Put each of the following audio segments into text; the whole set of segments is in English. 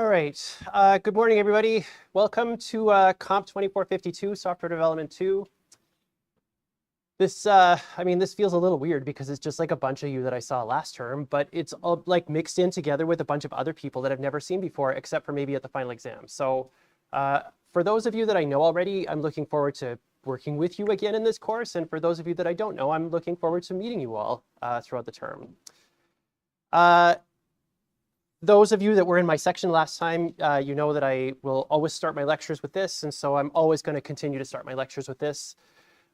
All right. Good morning, everybody. Welcome to Comp 2452, Software Development 2. This feels a little weird because it's just like a bunch of you that I saw last term, but it's all like mixed in together with a bunch of other people that I've never seen before, except for maybe at the final exam. So for those of you that I know already, I'm looking forward to working with you again in this course. And for those of you that I don't know, I'm looking forward to meeting you all throughout the term. Those of you that were in my section last time, you know that I will always start my lectures with this, and so I'm always going to continue to start my lectures with this.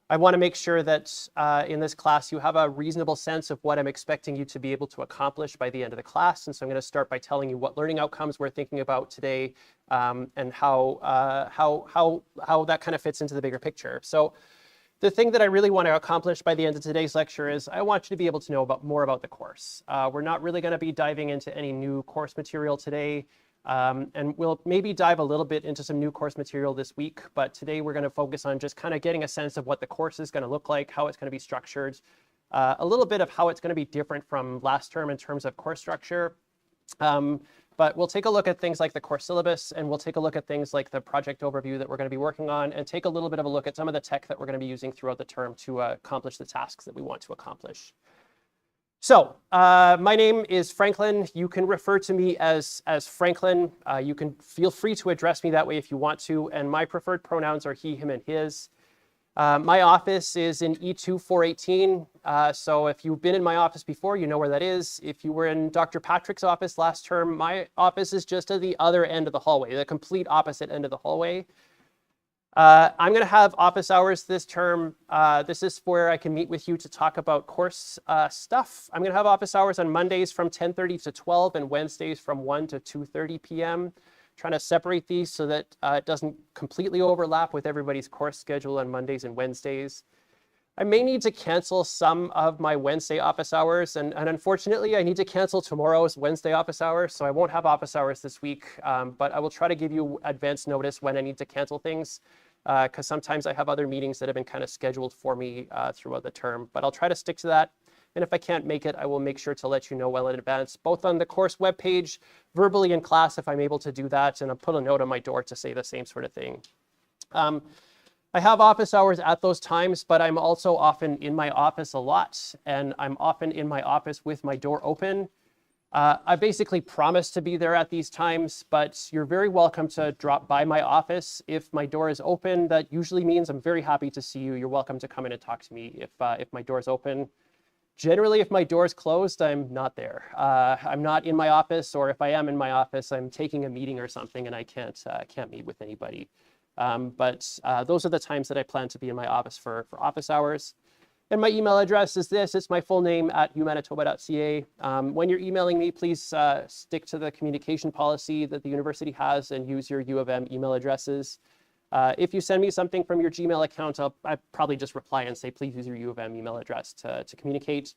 I want to make sure that in this class you have a reasonable sense of what I'm expecting you to be able to accomplish by the end of the class, and so I'm going to start by telling you what learning outcomes we're thinking about today and how that kind of fits into the bigger picture. So the thing that I really want to accomplish by the end of today's lecture is I want you to be able to know more about the course. We're not really going to be diving into any new course material today, and we'll maybe dive a little bit into some new course material this week, but today we're going to focus on just kind of getting a sense of what the course is going to look like, how it's going to be structured, a little bit of how it's going to be different from last term in terms of course structure. But we'll take a look at things like the course syllabus, and we'll take a look at things like the project overview that we're going to be working on, and take a little bit of a look at some of the tech that we're going to be using throughout the term to accomplish the tasks that we want to accomplish. So my name is Franklin. You can refer to me as Franklin. You can feel free to address me that way if you want to, and my preferred pronouns are he, him, and his. My office is in E2 418, so if you've been in my office before, you know where that is. If you were in Dr. Patrick's office last term, my office is just at the other end of the hallway, the complete opposite end of the hallway. I'm going to have office hours this term. This is where I can meet with you to talk about course stuff. I'm going to have office hours on Mondays from 10:30 to 12 and Wednesdays from 1 to 2:30 p.m. Trying to separate these so that it doesn't completely overlap with everybody's course schedule on Mondays and Wednesdays. I may need to cancel some of my Wednesday office hours, and unfortunately, I need to cancel tomorrow's Wednesday office hours, so I won't have office hours this week, but I will try to give you advance notice when I need to cancel things, because sometimes I have other meetings that have been kind of scheduled for me throughout the term, but I'll try to stick to that. And if I can't make it, I will make sure to let you know well in advance, both on the course webpage, verbally in class if I'm able to do that, and I'll put a note on my door to say the same sort of thing. I have office hours at those times, but I'm also often in my office a lot, and I'm often in my office with my door open. I basically promise to be there at these times, but you're very welcome to drop by my office. If my door is open, that usually means I'm very happy to see you. You're welcome to come in and talk to me if my door is open. Generally, if my door is closed, I'm not there. I'm not in my office, or if I am in my office, I'm taking a meeting or something and I can't meet with anybody. But those are the times that I plan to be in my office for office hours. And my email address is this. It's my full name at umanitoba.ca. When you're emailing me, please stick to the communication policy that the university has and use your U of M email addresses. If you send me something from your Gmail account, I'll probably just reply and say, please use your U of M email address to communicate.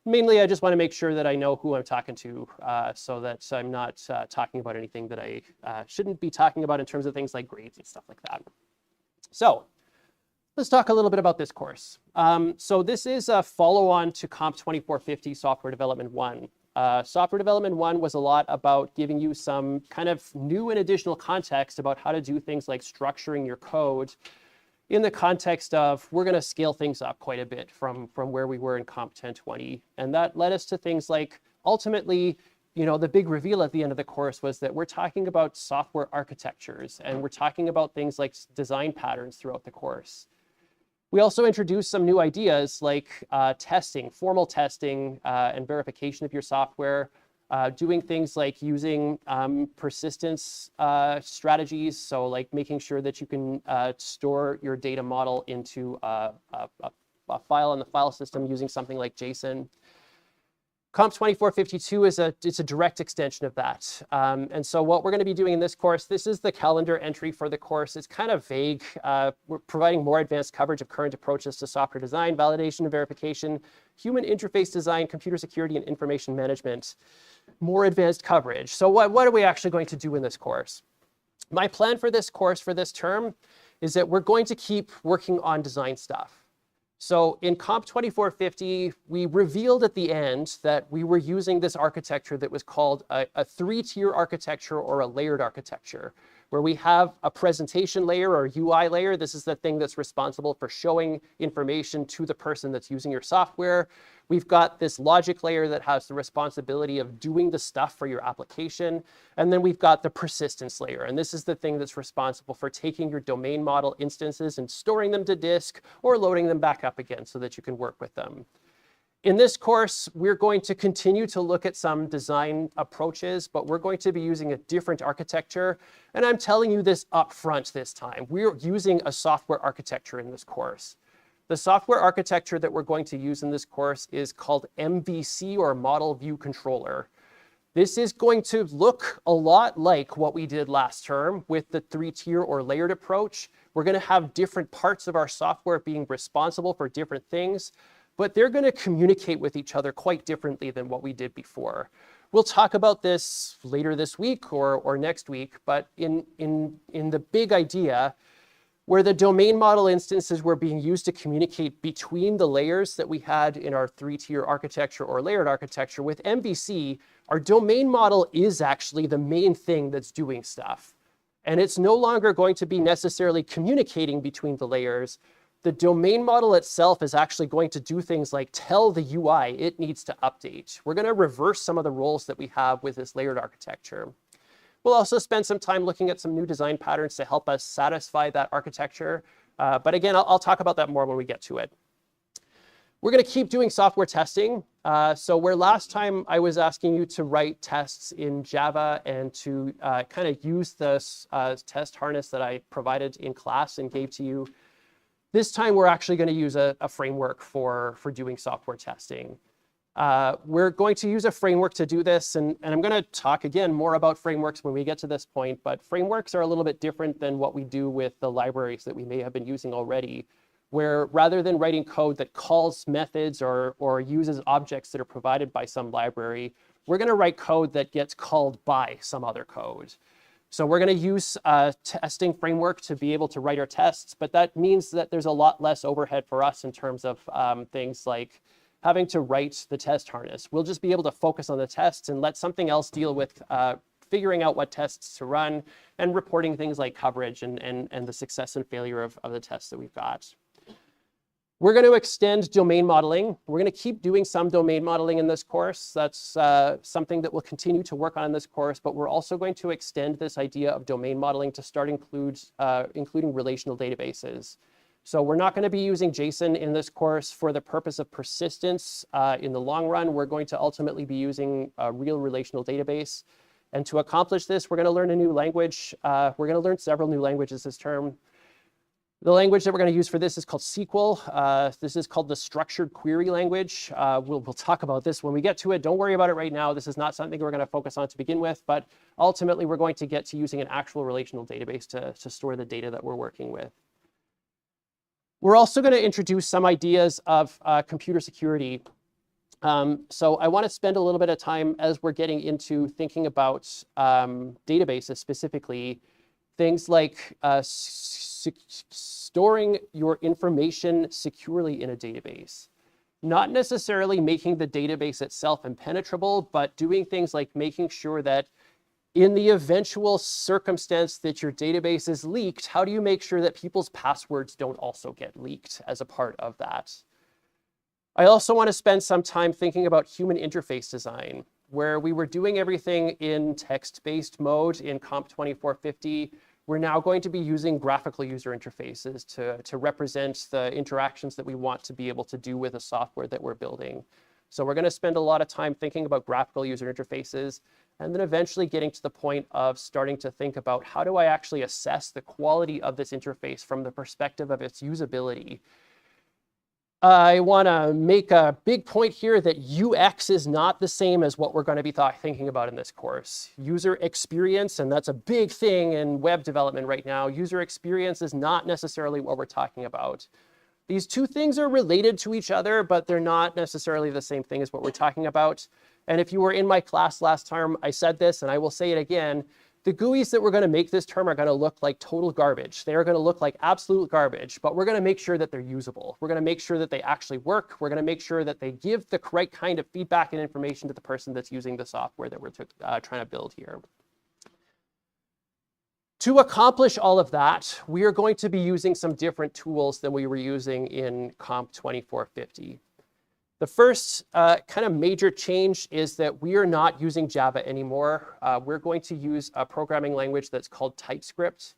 Mainly, I just want to make sure that I know who I'm talking to so that I'm not talking about anything that I shouldn't be talking about in terms of things like grades and stuff like that. So let's talk a little bit about this course. So this is a follow-on to Comp 2450 Software Development 1. Software Development 1 was a lot about giving you some kind of new and additional context about how to do things like structuring your code in the context of we're going to scale things up quite a bit from where we were in Comp 1020. And that led us to things like ultimately, the big reveal at the end of the course was that we're talking about software architectures and we're talking about things like design patterns throughout the course. We also introduced some new ideas like testing, formal testing and verification of your software, doing things like using persistence strategies. So like making sure that you can store your data model into a file in the file system using something like JSON. Comp 2452 is it's a direct extension of that. And so what we're going to be doing in this course, this is the calendar entry for the course. It's kind of vague. We're providing more advanced coverage of current approaches to software design, validation and verification, human interface design, computer security, and information management. More advanced coverage. So what are we actually going to do in this course? My plan for this course for this term is that we're going to keep working on design stuff. So in Comp 2450, we revealed at the end that we were using this architecture that was called a three-tier architecture or a layered architecture, where we have a presentation layer or UI layer. This is the thing that's responsible for showing information to the person that's using your software. We've got this logic layer that has the responsibility of doing the stuff for your application. And then we've got the persistence layer. And this is the thing that's responsible for taking your domain model instances and storing them to disk or loading them back up again so that you can work with them. In this course, we're going to continue to look at some design approaches, but we're going to be using a different architecture. And I'm telling you this up front this time. We're using a software architecture in this course. The software architecture that we're going to use in this course is called MVC, or Model View Controller. This is going to look a lot like what we did last term with the three-tier or layered approach. We're going to have different parts of our software being responsible for different things, but they're going to communicate with each other quite differently than what we did before. We'll talk about this later this week or next week, but in the big idea, where the domain model instances were being used to communicate between the layers that we had in our three-tier architecture or layered architecture, with MVC, our domain model is actually the main thing that's doing stuff. And it's no longer going to be necessarily communicating between the layers. The domain model itself is actually going to do things like tell the UI it needs to update. We're going to reverse some of the roles that we have with this layered architecture. We'll also spend some time looking at some new design patterns to help us satisfy that architecture. But again, I'll talk about that more when we get to it. We're going to keep doing software testing. So where last time I was asking you to write tests in Java and to kind of use this test harness that I provided in class and gave to you, this time we're actually going to use a framework for doing software testing. We're going to use a framework to do this, and I'm going to talk again more about frameworks when we get to this point, but frameworks are a little bit different than what we do with the libraries that we may have been using already, where rather than writing code that calls methods or uses objects that are provided by some library, we're going to write code that gets called by some other code. So we're going to use a testing framework to be able to write our tests, but that means that there's a lot less overhead for us in terms of things like having to write the test harness. We'll just be able to focus on the tests and let something else deal with figuring out what tests to run and reporting things like coverage and the success and failure of the tests that we've got. We're going to extend domain modeling. We're going to keep doing some domain modeling in this course. That's something that we'll continue to work on in this course, but we're also going to extend this idea of domain modeling to start including relational databases. So we're not going to be using JSON in this course for the purpose of persistence. In the long run, we're going to ultimately be using a real relational database. And to accomplish this, we're going to learn a new language. We're going to learn several new languages this term. The language that we're going to use for this is called SQL. This is called the structured query language. We'll talk about this when we get to it. Don't worry about it right now. This is not something we're going to focus on to begin with, but ultimately we're going to get to using an actual relational database to store the data that we're working with. We're also going to introduce some ideas of computer security. So I want to spend a little bit of time as we're getting into thinking about databases specifically, things like storing your information securely in a database. Not necessarily making the database itself impenetrable, but doing things like making sure that in the eventual circumstance that your database is leaked, how do you make sure that people's passwords don't also get leaked as a part of that? I also want to spend some time thinking about human interface design, where we were doing everything in text-based mode in Comp 2450. We're now going to be using graphical user interfaces to represent the interactions that we want to be able to do with the software that we're building. So we're going to spend a lot of time thinking about graphical user interfaces, and then eventually getting to the point of starting to think about how do I actually assess the quality of this interface from the perspective of its usability. I want to make a big point here that UX is not the same as what we're going to be thinking about in this course. User experience, and that's a big thing in web development right now, user experience is not necessarily what we're talking about. These two things are related to each other, but they're not necessarily the same thing as what we're talking about. And if you were in my class last term, I said this, and I will say it again. The GUIs that we're going to make this term are going to look like total garbage. They are going to look like absolute garbage, but we're going to make sure that they're usable. We're going to make sure that they actually work. We're going to make sure that they give the correct kind of feedback and information to the person that's using the software that we're trying to build here. To accomplish all of that, we are going to be using some different tools than we were using in Comp 2450. The first kind of major change is that we are not using Java anymore. We're going to use a programming language that's called TypeScript.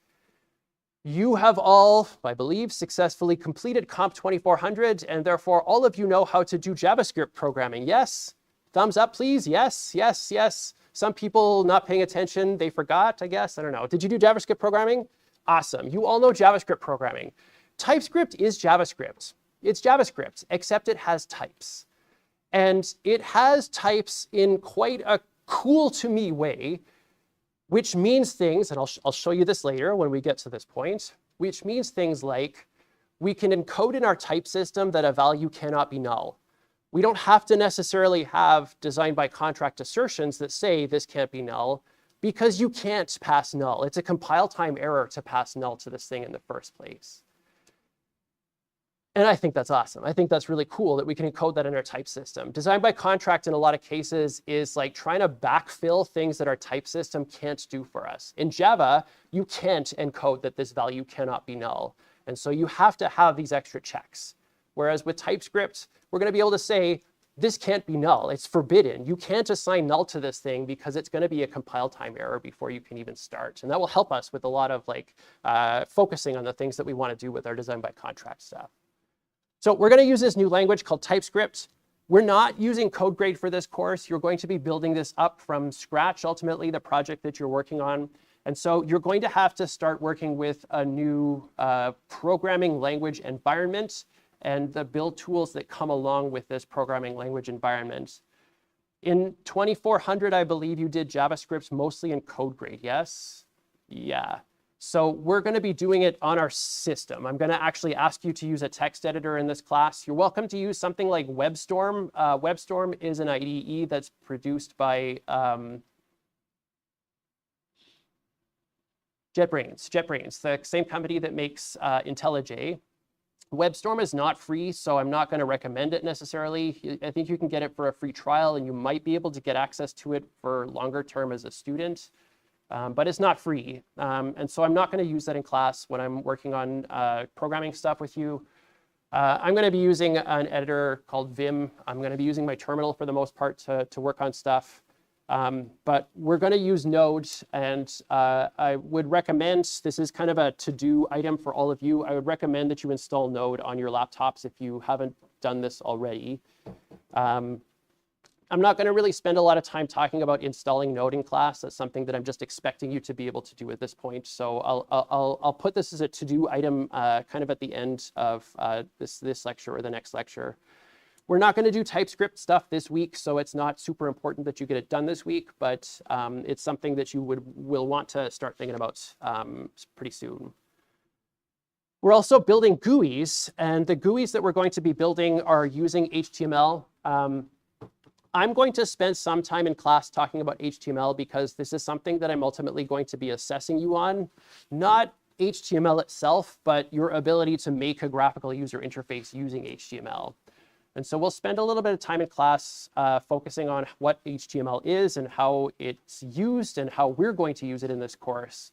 You have all, I believe, successfully completed Comp 2400, and therefore all of you know how to do JavaScript programming. Yes? Thumbs up, please. Yes, yes, yes. Some people not paying attention, they forgot, I guess. I don't know. Did you do JavaScript programming? Awesome. You all know JavaScript programming. TypeScript is JavaScript. It's JavaScript, except it has types. And it has types in quite a cool to me way, which means things, and I'll show you this later when we get to this point, which means things like we can encode in our type system that a value cannot be null. We don't have to necessarily have design by contract assertions that say this can't be null, because you can't pass null. It's a compile time error to pass null to this thing in the first place. And I think that's awesome. I think that's really cool that we can encode that in our type system. Design by contract in a lot of cases is like trying to backfill things that our type system can't do for us. In Java, you can't encode that this value cannot be null. And so you have to have these extra checks. Whereas with TypeScript, we're going to be able to say, this can't be null. It's forbidden. You can't assign null to this thing because it's going to be a compile time error before you can even start. And that will help us with a lot of like focusing on the things that we want to do with our design by contract stuff. So we're going to use this new language called TypeScript. We're not using CodeGrade for this course. You're going to be building this up from scratch, ultimately, the project that you're working on. And so you're going to have to start working with a new programming language environment and the build tools that come along with this programming language environment. In 2400, I believe you did JavaScript mostly in CodeGrade, yes? Yeah. So we're going to be doing it on our system. I'm going to actually ask you to use a text editor in this class. You're welcome to use something like WebStorm. WebStorm is an IDE that's produced by JetBrains, the same company that makes IntelliJ. WebStorm is not free, so I'm not going to recommend it necessarily. I think you can get it for a free trial, and you might be able to get access to it for longer term as a student. But it's not free. And so I'm not going to use that in class when I'm working on programming stuff with you. I'm going to be using an editor called Vim. I'm going to be using my terminal for the most part to work on stuff. But we're going to use Node. And I would recommend, this is kind of a to-do item for all of you. I would recommend that you install Node on your laptops if you haven't done this already. I'm not going to really spend a lot of time talking about installing Node in class. That's something that I'm just expecting you to be able to do at this point. So I'll put this as a to-do item kind of at the end of this lecture or the next lecture. We're not going to do TypeScript stuff this week, so it's not super important that you get it done this week, but it's something that you will want to start thinking about pretty soon. We're also building GUIs, and the GUIs that we're going to be building are using HTML. I'm going to spend some time in class talking about HTML because this is something that I'm ultimately going to be assessing you on. Not HTML itself, but your ability to make a graphical user interface using HTML. And so we'll spend a little bit of time in class focusing on what HTML is and how it's used and how we're going to use it in this course.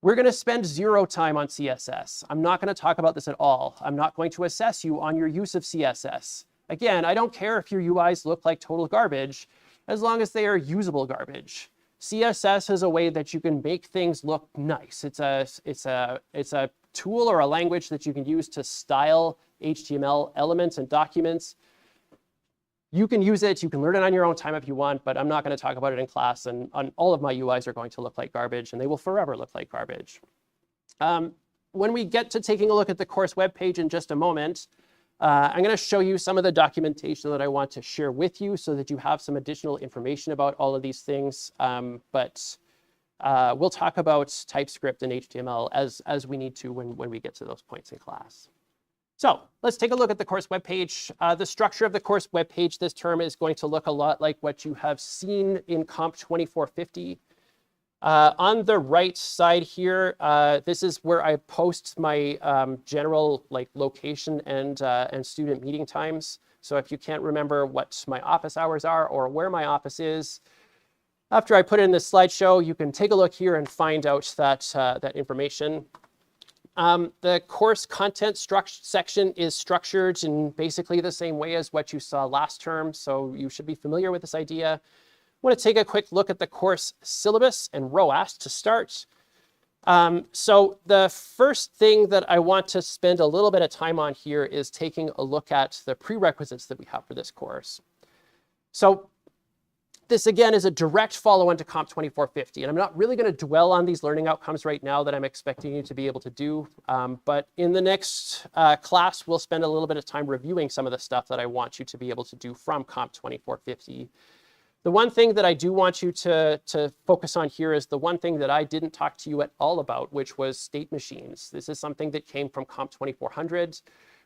We're going to spend 0 time on CSS. I'm not going to talk about this at all. I'm not going to assess you on your use of CSS. Again, I don't care if your UIs look like total garbage, as long as they are usable garbage. CSS is a way that you can make things look nice. It's a tool or a language that you can use to style HTML elements and documents. You can use it, you can learn it on your own time if you want, but I'm not going to talk about it in class, and all of my UIs are going to look like garbage, and they will forever look like garbage. When we get to taking a look at the course webpage in just a moment, I'm going to show you some of the documentation that I want to share with you so that you have some additional information about all of these things. But we'll talk about TypeScript and HTML as we need to when we get to those points in class. So let's take a look at the course webpage. The structure of the course webpage this term is going to look a lot like what you have seen in Comp 2450. On the right side here, this is where I post my general location and student meeting times. So if you can't remember what my office hours are or where my office is, after I put it in this slideshow, you can take a look here and find out that information. The course content section is structured in basically the same way as what you saw last term, so you should be familiar with this idea. I want to take a quick look at the course syllabus and ROAS to start. So the first thing that I want to spend a little bit of time on here is taking a look at the prerequisites that we have for this course. So this, again, is a direct follow-on to Comp 2450, and I'm not really going to dwell on these learning outcomes right now that I'm expecting you to be able to do, but in the next class, we'll spend a little bit of time reviewing some of the stuff that I want you to be able to do from Comp 2450. The one thing that I do want you to focus on here is the one thing that I didn't talk to you at all about, which was state machines. This is something that came from Comp 2400.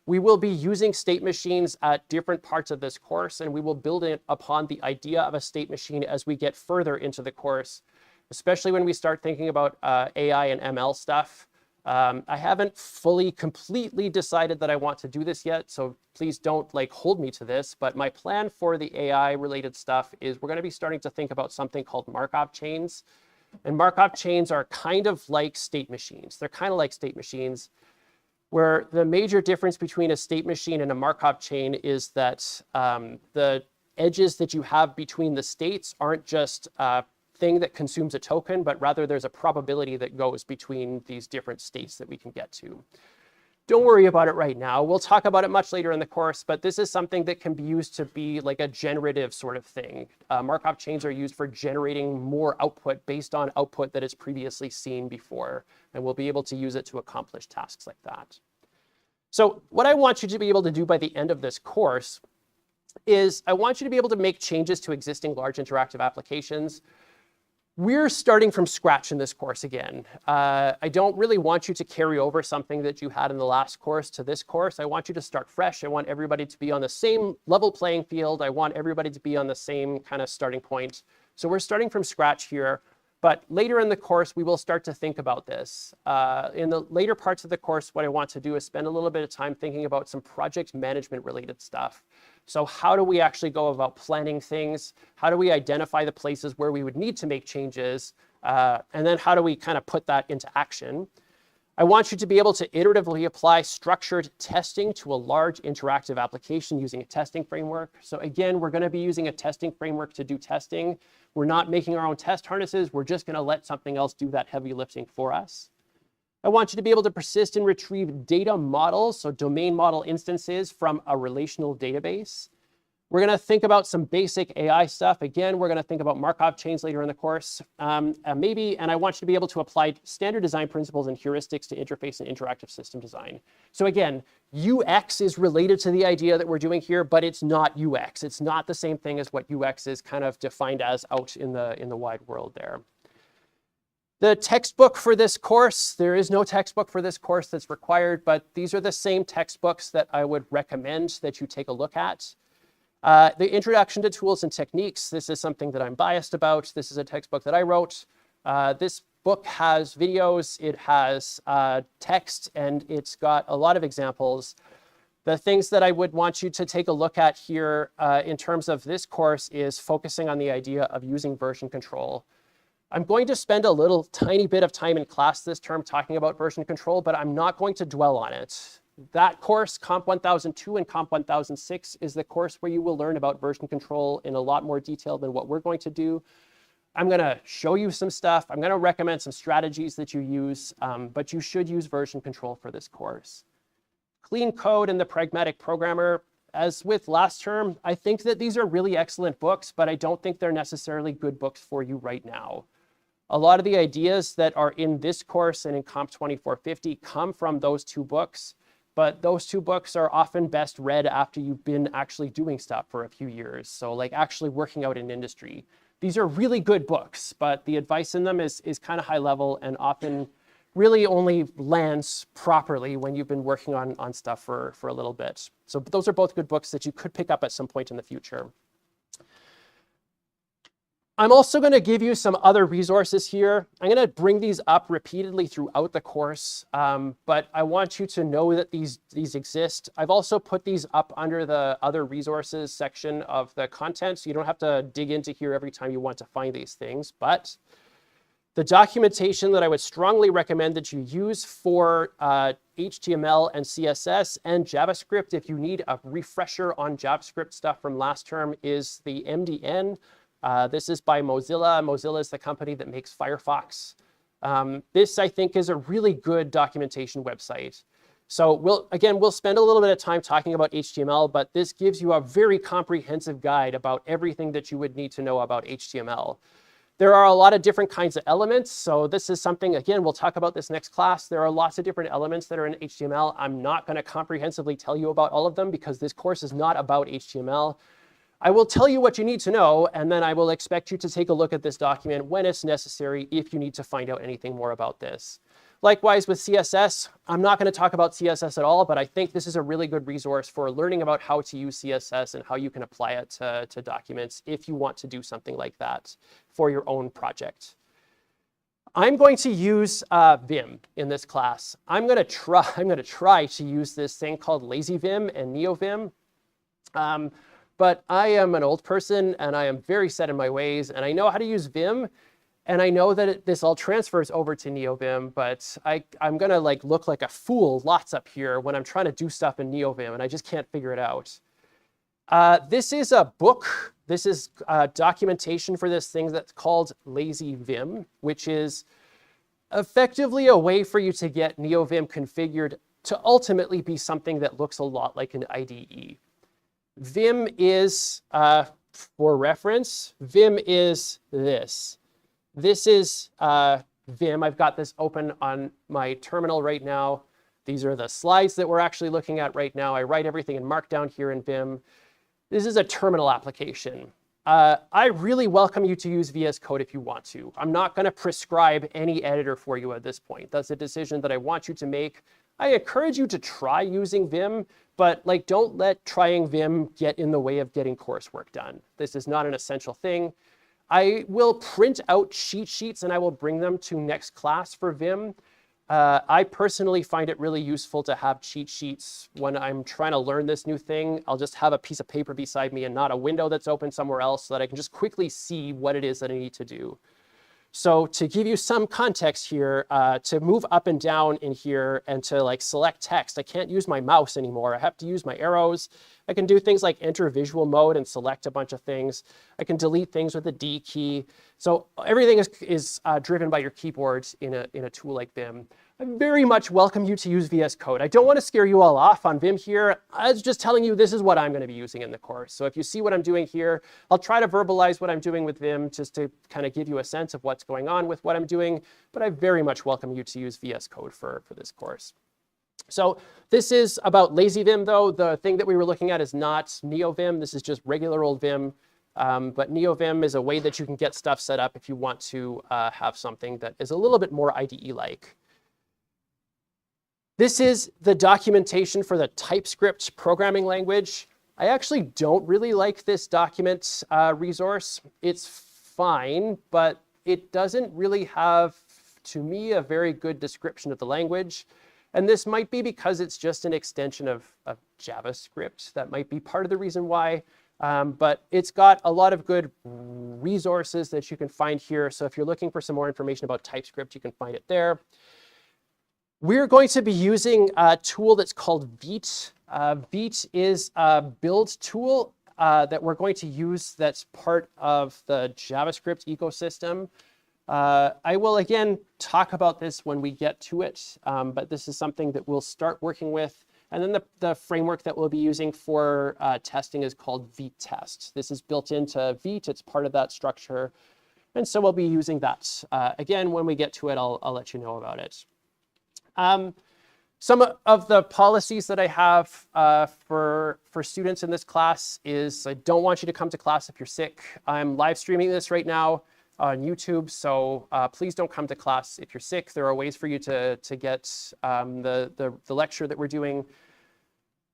We will be using state machines at different parts of this course, and we will build it upon the idea of a state machine as we get further into the course, especially when we start thinking about AI and ML stuff. I haven't fully, completely decided that I want to do this yet, so please don't hold me to this, but my plan for the AI related stuff is we're going to be starting to think about something called Markov chains. And Markov chains are kind of like state machines. They're kind of like state machines, where the major difference between a state machine and a Markov chain is that the edges that you have between the states aren't just thing that consumes a token, but rather there's a probability that goes between these different states that we can get to. Don't worry about it right now. We'll talk about it much later in the course, but this is something that can be used to be like a generative sort of thing. Markov chains are used for generating more output based on output that is previously seen before, and we'll be able to use it to accomplish tasks like that. So what I want you to be able to do by the end of this course is I want you to be able to make changes to existing large interactive applications. We're starting from scratch in this course again. I don't really want you to carry over something that you had in the last course to this course. I want you to start fresh. I want everybody to be on the same level playing field. I want everybody to be on the same kind of starting point. So we're starting from scratch here. But later in the course, we will start to think about this. In the later parts of the course, what I want to do is spend a little bit of time thinking about some project management related stuff. So how do we actually go about planning things? How do we identify the places where we would need to make changes? And then how do we kind of put that into action? I want you to be able to iteratively apply structured testing to a large interactive application using a testing framework. So again, we're going to be using a testing framework to do testing. We're not making our own test harnesses. We're just going to let something else do that heavy lifting for us. I want you to be able to persist and retrieve data models, so domain model instances from a relational database. We're going to think about some basic AI stuff. Again, we're going to think about Markov chains later in the course. And I want you to be able to apply standard design principles and heuristics to interface and interactive system design. So again, UX is related to the idea that we're doing here, but it's not UX. It's not the same thing as what UX is kind of defined as out in the wide world there. The textbook for this course, there is no textbook for this course that's required, but these are the same textbooks that I would recommend that you take a look at. The Introduction to Tools and Techniques, this is something that I'm biased about. This is a textbook that I wrote. This book has videos, it has text, and it's got a lot of examples. The things that I would want you to take a look at here in terms of this course is focusing on the idea of using version control. I'm going to spend a little tiny bit of time in class this term talking about version control, but I'm not going to dwell on it. That course, Comp 1002 and Comp 1006, is the course where you will learn about version control in a lot more detail than what we're going to do. I'm going to show you some stuff. I'm going to recommend some strategies that you use, but you should use version control for this course. Clean Code and the Pragmatic Programmer. As with last term, I think that these are really excellent books, but I don't think they're necessarily good books for you right now. A lot of the ideas that are in this course and in Comp 2450 come from those two books, but those two books are often best read after you've been actually doing stuff for a few years. So like actually working out in industry. These are really good books, but the advice in them is kind of high level and often really only lands properly when you've been working on stuff for a little bit. So those are both good books that you could pick up at some point in the future. I'm also going to give you some other resources here. I'm going to bring these up repeatedly throughout the course, but I want you to know that these exist. I've also put these up under the other resources section of the content, so you don't have to dig into here every time you want to find these things. But the documentation that I would strongly recommend that you use for HTML and CSS and JavaScript, if you need a refresher on JavaScript stuff from last term, is the MDN. This is by Mozilla. Mozilla is the company that makes Firefox. This, I think, is a really good documentation website. So we'll spend a little bit of time talking about HTML, but this gives you a very comprehensive guide about everything that you would need to know about HTML. There are a lot of different kinds of elements. So this is something, again, we'll talk about this next class. There are lots of different elements that are in HTML. I'm not going to comprehensively tell you about all of them because this course is not about HTML. I will tell you what you need to know, and then I will expect you to take a look at this document when it's necessary if you need to find out anything more about this. Likewise with CSS, I'm not going to talk about CSS at all, but I think this is a really good resource for learning about how to use CSS and how you can apply it to documents if you want to do something like that for your own project. I'm going to use Vim in this class. I'm going to try to use this thing called LazyVim and NeoVim. But I am an old person and I am very set in my ways, and I know how to use Vim, and I know that this all transfers over to NeoVim, but I'm gonna look like a fool lots up here when I'm trying to do stuff in NeoVim, and I just can't figure it out. This is a book. This is documentation for this thing that's called LazyVim, which is effectively a way for you to get NeoVim configured to ultimately be something that looks a lot like an IDE. Vim is, for reference, Vim is this. This is Vim. I've got this open on my terminal right now. These are the slides that we're actually looking at right now. I write everything in Markdown here in Vim. This is a terminal application. I really welcome you to use VS Code if you want to. I'm not going to prescribe any editor for you at this point. That's a decision that I want you to make. I encourage you to try using Vim, but don't let trying Vim get in the way of getting coursework done. This is not an essential thing. I will print out cheat sheets and I will bring them to next class for Vim. I personally find it really useful to have cheat sheets when I'm trying to learn this new thing. I'll just have a piece of paper beside me and not a window that's open somewhere else so that I can just quickly see what it is that I need to do. So to give you some context here, to move up and down in here and to select text, I can't use my mouse anymore. I have to use my arrows. I can do things like enter visual mode and select a bunch of things. I can delete things with the D key. So everything is driven by your keyboard in a tool like Vim. I very much welcome you to use VS Code. I don't want to scare you all off on Vim here. I was just telling you this is what I'm going to be using in the course. So if you see what I'm doing here, I'll try to verbalize what I'm doing with Vim just to kind of give you a sense of what's going on with what I'm doing. But I very much welcome you to use VS Code for this course. So this is about LazyVim, though. The thing that we were looking at is not NeoVim. This is just regular old Vim. But NeoVim is a way that you can get stuff set up if you want to have something that is a little bit more IDE-like. This is the documentation for the TypeScript programming language. I actually don't really like this document resource. It's fine, but it doesn't really have, to me, a very good description of the language. And this might be because it's just an extension of JavaScript. That might be part of the reason why. But it's got a lot of good resources that you can find here. So if you're looking for some more information about TypeScript, you can find it there. We're going to be using a tool that's called Vite. Vite is a build tool that we're going to use that's part of the JavaScript ecosystem. I will, again, talk about this when we get to it, but this is something that we'll start working with. And then the framework that we'll be using for testing is called Vitetest. This is built into Vite. It's part of that structure. And so we'll be using that. Again, when we get to it, I'll let you know about it. Some of the policies that I have for students in this class is I don't want you to come to class if you're sick. I'm live streaming this right now on YouTube, so please don't come to class if you're sick. There are ways for you to get the lecture that we're doing.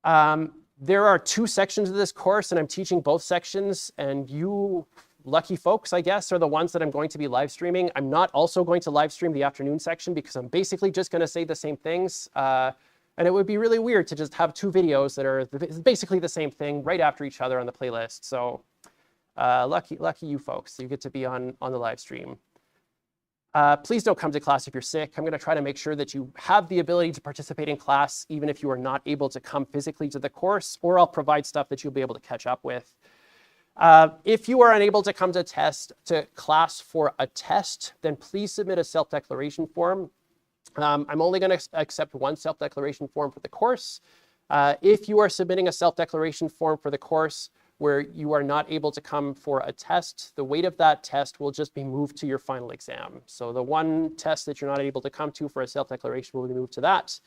There are 2 sections of this course, and I'm teaching both sections, and you lucky folks, I guess, are the ones that I'm going to be live streaming. I'm not also going to live stream the afternoon section because I'm basically just going to say the same things. And it would be really weird to just have two videos that are basically the same thing right after each other on the playlist. So lucky you folks, you get to be on the live stream. Please don't come to class if you're sick. I'm going to try to make sure that you have the ability to participate in class, even if you are not able to come physically to the course, or I'll provide stuff that you'll be able to catch up with. If you are unable to come to class for a test, then please submit a self-declaration form. I'm only going to accept one self-declaration form for the course. If you are submitting a self-declaration form for the course where you are not able to come for a test, the weight of that test will just be moved to your final exam. So the one test that you're not able to come to for a self-declaration will be moved to that.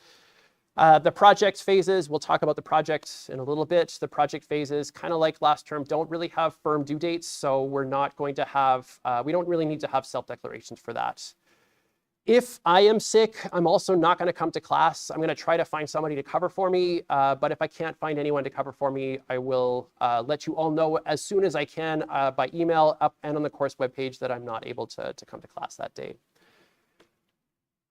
The project phases, we'll talk about the project in a little bit. The project phases, kind of like last term, don't really have firm due dates, so we're not going to have, we don't really need to have self-declarations for that. If I am sick, I'm also not going to come to class. I'm going to try to find somebody to cover for me, but if I can't find anyone to cover for me, I will let you all know as soon as I can by email up and on the course webpage that I'm not able to come to class that day.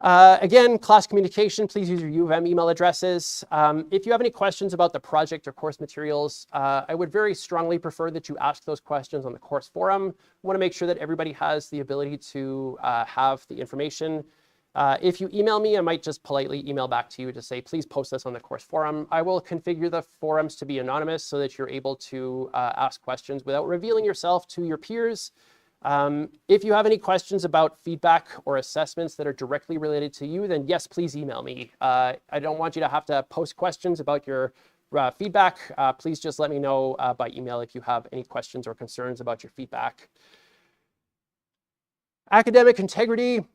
Again, class communication, please use your U of M email addresses. If you have any questions about the project or course materials, I would very strongly prefer that you ask those questions on the course forum. I want to make sure that everybody has the ability to have the information. If you email me, I might just politely email back to you to say, please post this on the course forum. I will configure the forums to be anonymous so that you're able to ask questions without revealing yourself to your peers. If you have any questions about feedback or assessments that are directly related to you, then yes, please email me. I don't want you to have to post questions about your feedback. Please just let me know by email if you have any questions or concerns about your feedback. Academic integrity.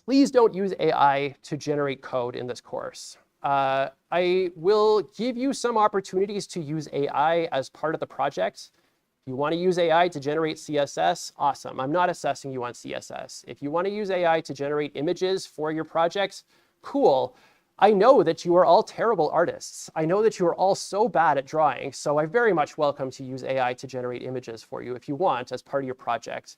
Please don't use AI to generate code in this course. I will give you some opportunities to use AI as part of the project. If you want to use AI to generate CSS, awesome. I'm not assessing you on CSS. If you want to use AI to generate images for your projects, cool. I know that you are all terrible artists. I know that you are all so bad at drawing, so I very much welcome to use AI to generate images for you if you want as part of your project.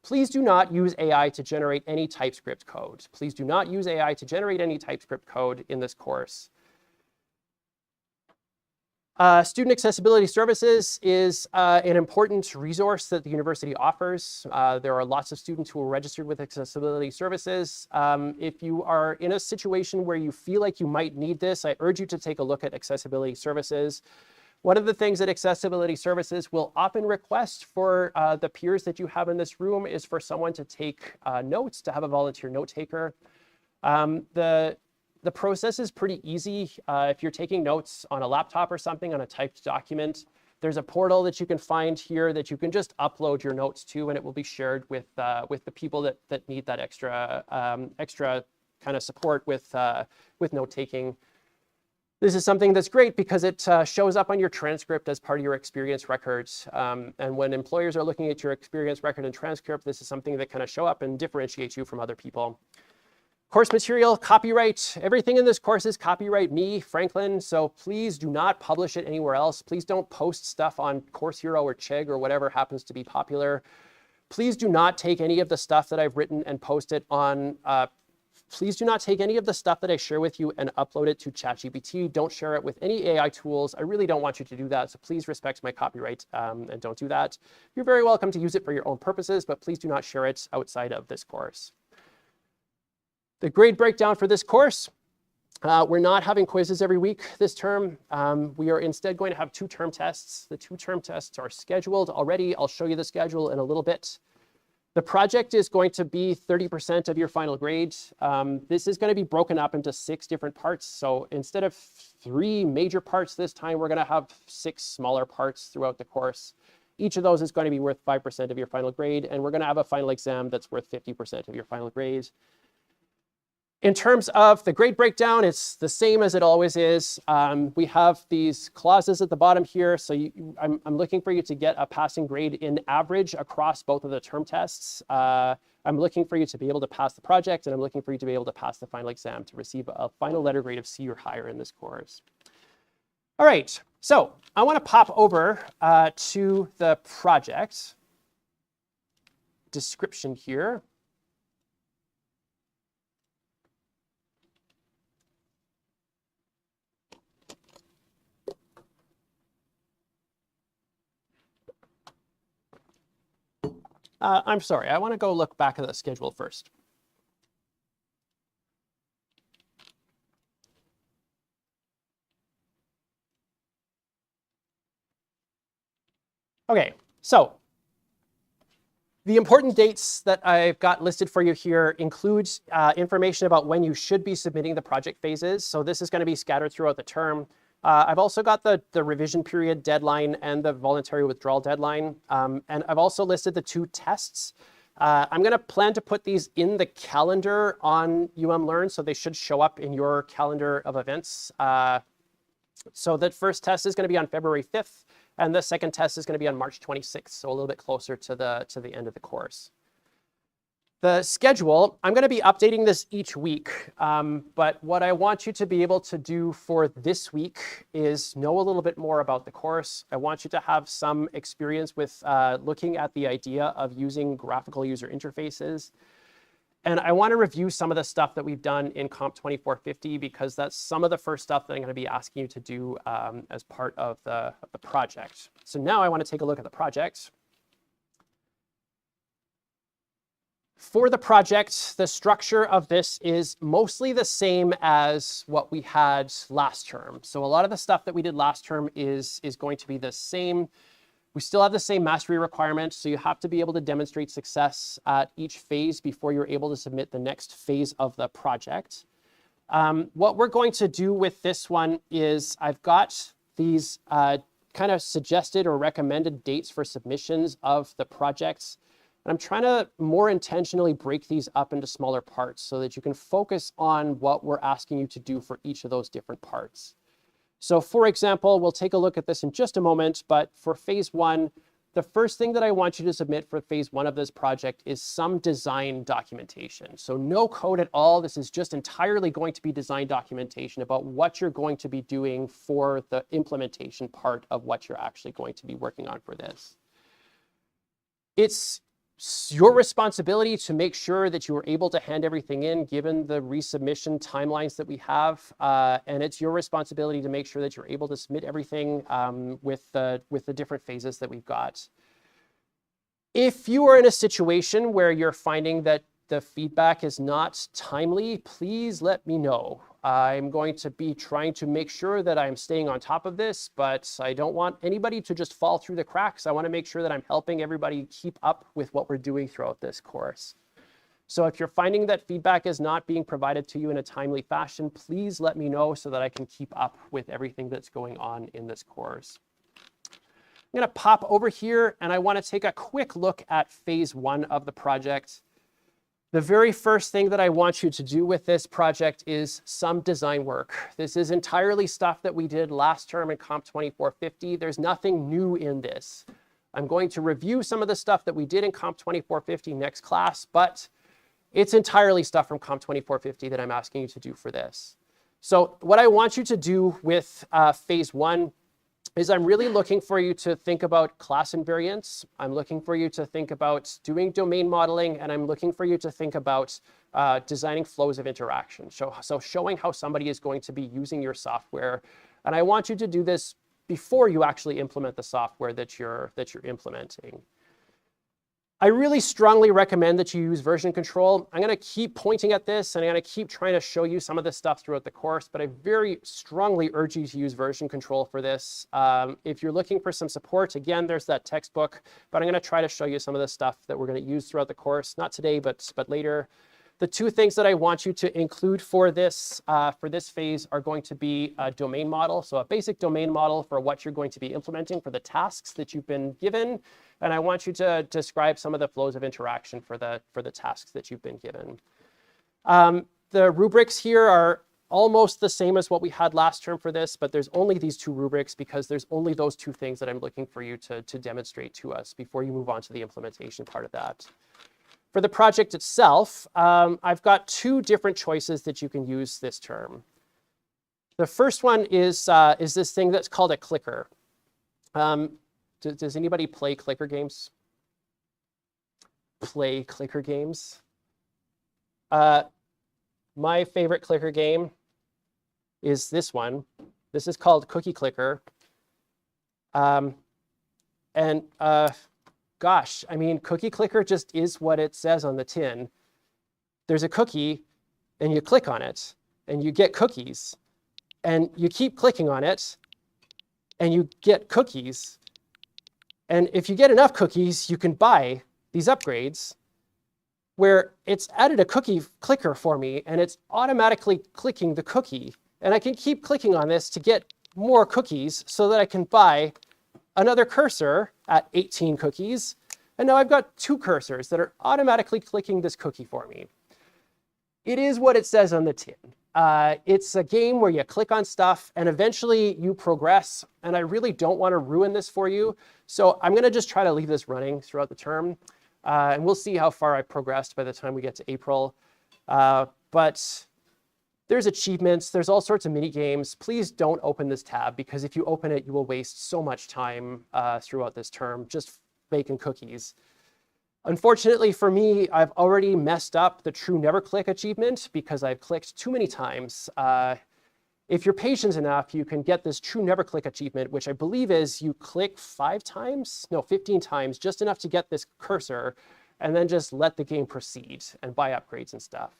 Please do not use AI to generate any TypeScript code. Please do not use AI to generate any TypeScript code in this course. Student Accessibility Services is an important resource that the university offers. There are lots of students who are registered with Accessibility Services. If you are in a situation where you feel like you might need this, I urge you to take a look at Accessibility Services. One of the things that Accessibility Services will often request for the peers that you have in this room is for someone to take notes, to have a volunteer note taker. The process is pretty easy. If you're taking notes on a laptop or something on a typed document, there's a portal that you can find here that you can just upload your notes to, and it will be shared with the people that need that extra kind of support with note taking. This is something that's great because it shows up on your transcript as part of your experience records. And when employers are looking at your experience record and transcript, this is something that kind of show up and differentiates you from other people. Course material, copyright. Everything in this course is copyright me, Franklin, so please do not publish it anywhere else. Please don't post stuff on Course Hero or Chegg or whatever happens to be popular. Please do not take any of the stuff that I've written and post it on, please do not take any of the stuff that I share with you and upload it to ChatGPT. Don't share it with any AI tools. I really don't want you to do that, so please respect my copyright and don't do that. You're very welcome to use it for your own purposes, but please do not share it outside of this course. The grade breakdown for this course, we're not having quizzes every week this term. We are instead going to have 2 term tests. The 2 term tests are scheduled already. I'll show you the schedule in a little bit. The project is going to be 30% of your final grade. This is going to be broken up into 6 different parts. So instead of 3 major parts this time, we're going to have 6 smaller parts throughout the course. Each of those is going to be worth 5% of your final grade, and we're going to have a final exam that's worth 50% of your final grade. In terms of the grade breakdown, it's the same as it always is. We have these clauses at the bottom here. So I'm looking for you to get a passing grade in average across both of the term tests. I'm looking for you to be able to pass the project, and I'm looking for you to be able to pass the final exam to receive a final letter grade of C or higher in this course. All right, so I want to pop over to the project. description here. I'm sorry, I want to go look back at the schedule first. Okay, so the important dates that I've got listed for you here include information about when you should be submitting the project phases. So this is going to be scattered throughout the term. I've also got the revision period deadline and the voluntary withdrawal deadline. And I've also listed the 2 tests. I'm going to plan to put these in the calendar on UM Learn, so they should show up in your calendar of events. So the first test is going to be on February 5th, and the second test is going to be on March 26th, so a little bit closer to the end of the course. The schedule, I'm going to be updating this each week, but what I want you to be able to do for this week is know a little bit more about the course. I want you to have some experience with looking at the idea of using graphical user interfaces. And I want to review some of the stuff that we've done in Comp 2450, because that's some of the first stuff that I'm going to be asking you to do as part of the project. So now I want to take a look at the project. For the project, the structure of this is mostly the same as what we had last term. So a lot of the stuff that we did last term is going to be the same. We still have the same mastery requirements, so you have to be able to demonstrate success at each phase before you're able to submit the next phase of the project. What we're going to do with this one is I've got these kind of suggested or recommended dates for submissions of the projects. And I'm trying to more intentionally break these up into smaller parts so that you can focus on what we're asking you to do for each of those different parts. So for example, we'll take a look at this in just a moment, but for phase 1, the first thing that I want you to submit for phase 1 of this project is some design documentation. So no code at all. This is just entirely going to be design documentation about what you're going to be doing for the implementation part of what you're actually going to be working on for this. It's your responsibility to make sure that you are able to hand everything in given the resubmission timelines that we have. And it's your responsibility to make sure that you're able to submit everything with the different phases that we've got. If you are in a situation where you're finding that the feedback is not timely, please let me know. I'm going to be trying to make sure that I'm staying on top of this, but I don't want anybody to just fall through the cracks. I want to make sure that I'm helping everybody keep up with what we're doing throughout this course. So if you're finding that feedback is not being provided to you in a timely fashion, please let me know so that I can keep up with everything that's going on in this course. I'm going to pop over here, and I want to take a quick look at phase 1 of the project. The very first thing that I want you to do with this project is some design work. This is entirely stuff that we did last term in Comp 2450. There's nothing new in this. I'm going to review some of the stuff that we did in Comp 2450 next class, but it's entirely stuff from Comp 2450 that I'm asking you to do for this. So what I want you to do with phase 1 is I'm really looking for you to think about class invariants. I'm looking for you to think about doing domain modeling, and I'm looking for you to think about designing flows of interaction. So showing how somebody is going to be using your software. And I want you to do this before you actually implement the software that you're implementing. I really strongly recommend that you use version control. I'm going to keep pointing at this, and I'm going to keep trying to show you some of this stuff throughout the course, but I very strongly urge you to use version control for this. If you're looking for some support, again, there's that textbook, but I'm going to try to show you some of the stuff that we're going to use throughout the course, not today, but later. The 2 things that I want you to include for this phase are going to be a domain model, so a basic domain model for what you're going to be implementing for the tasks that you've been given, and I want you to describe some of the flows of interaction for the tasks that you've been given. The rubrics here are almost the same as what we had last term for this, but there's only these 2 rubrics because there's only those 2 things that I'm looking for you to demonstrate to us before you move on to the implementation part of that. For the project itself, I've got 2 different choices that you can use this term. The first one is this thing that's called a clicker. Does anybody play clicker games? play clicker games. My favorite clicker game is this one. This is called Cookie Clicker. Gosh, I mean, Cookie Clicker just is what it says on the tin. There's a cookie, and you click on it, and you get cookies. And you keep clicking on it, and you get cookies. And if you get enough cookies, you can buy these upgrades where it's added a cookie clicker for me, and it's automatically clicking the cookie. And I can keep clicking on this to get more cookies so that I can buy another cursor at 18 cookies. And now I've got 2 cursors that are automatically clicking this cookie for me. It is what it says on the tin. It's a game where you click on stuff and eventually you progress. And I really don't want to ruin this for you. So I'm going to just try to leave this running throughout the term. And we'll see how far I've progressed by the time we get to April. But there's achievements. There's all sorts of mini games. Please don't open this tab, because if you open it, you will waste so much time throughout this term just baking cookies. Unfortunately for me, I've already messed up the True Never Click achievement because I've clicked too many times. If you're patient enough, you can get this True Never Click achievement, which I believe is you click 15 times, just enough to get this cursor, and then just let the game proceed and buy upgrades and stuff.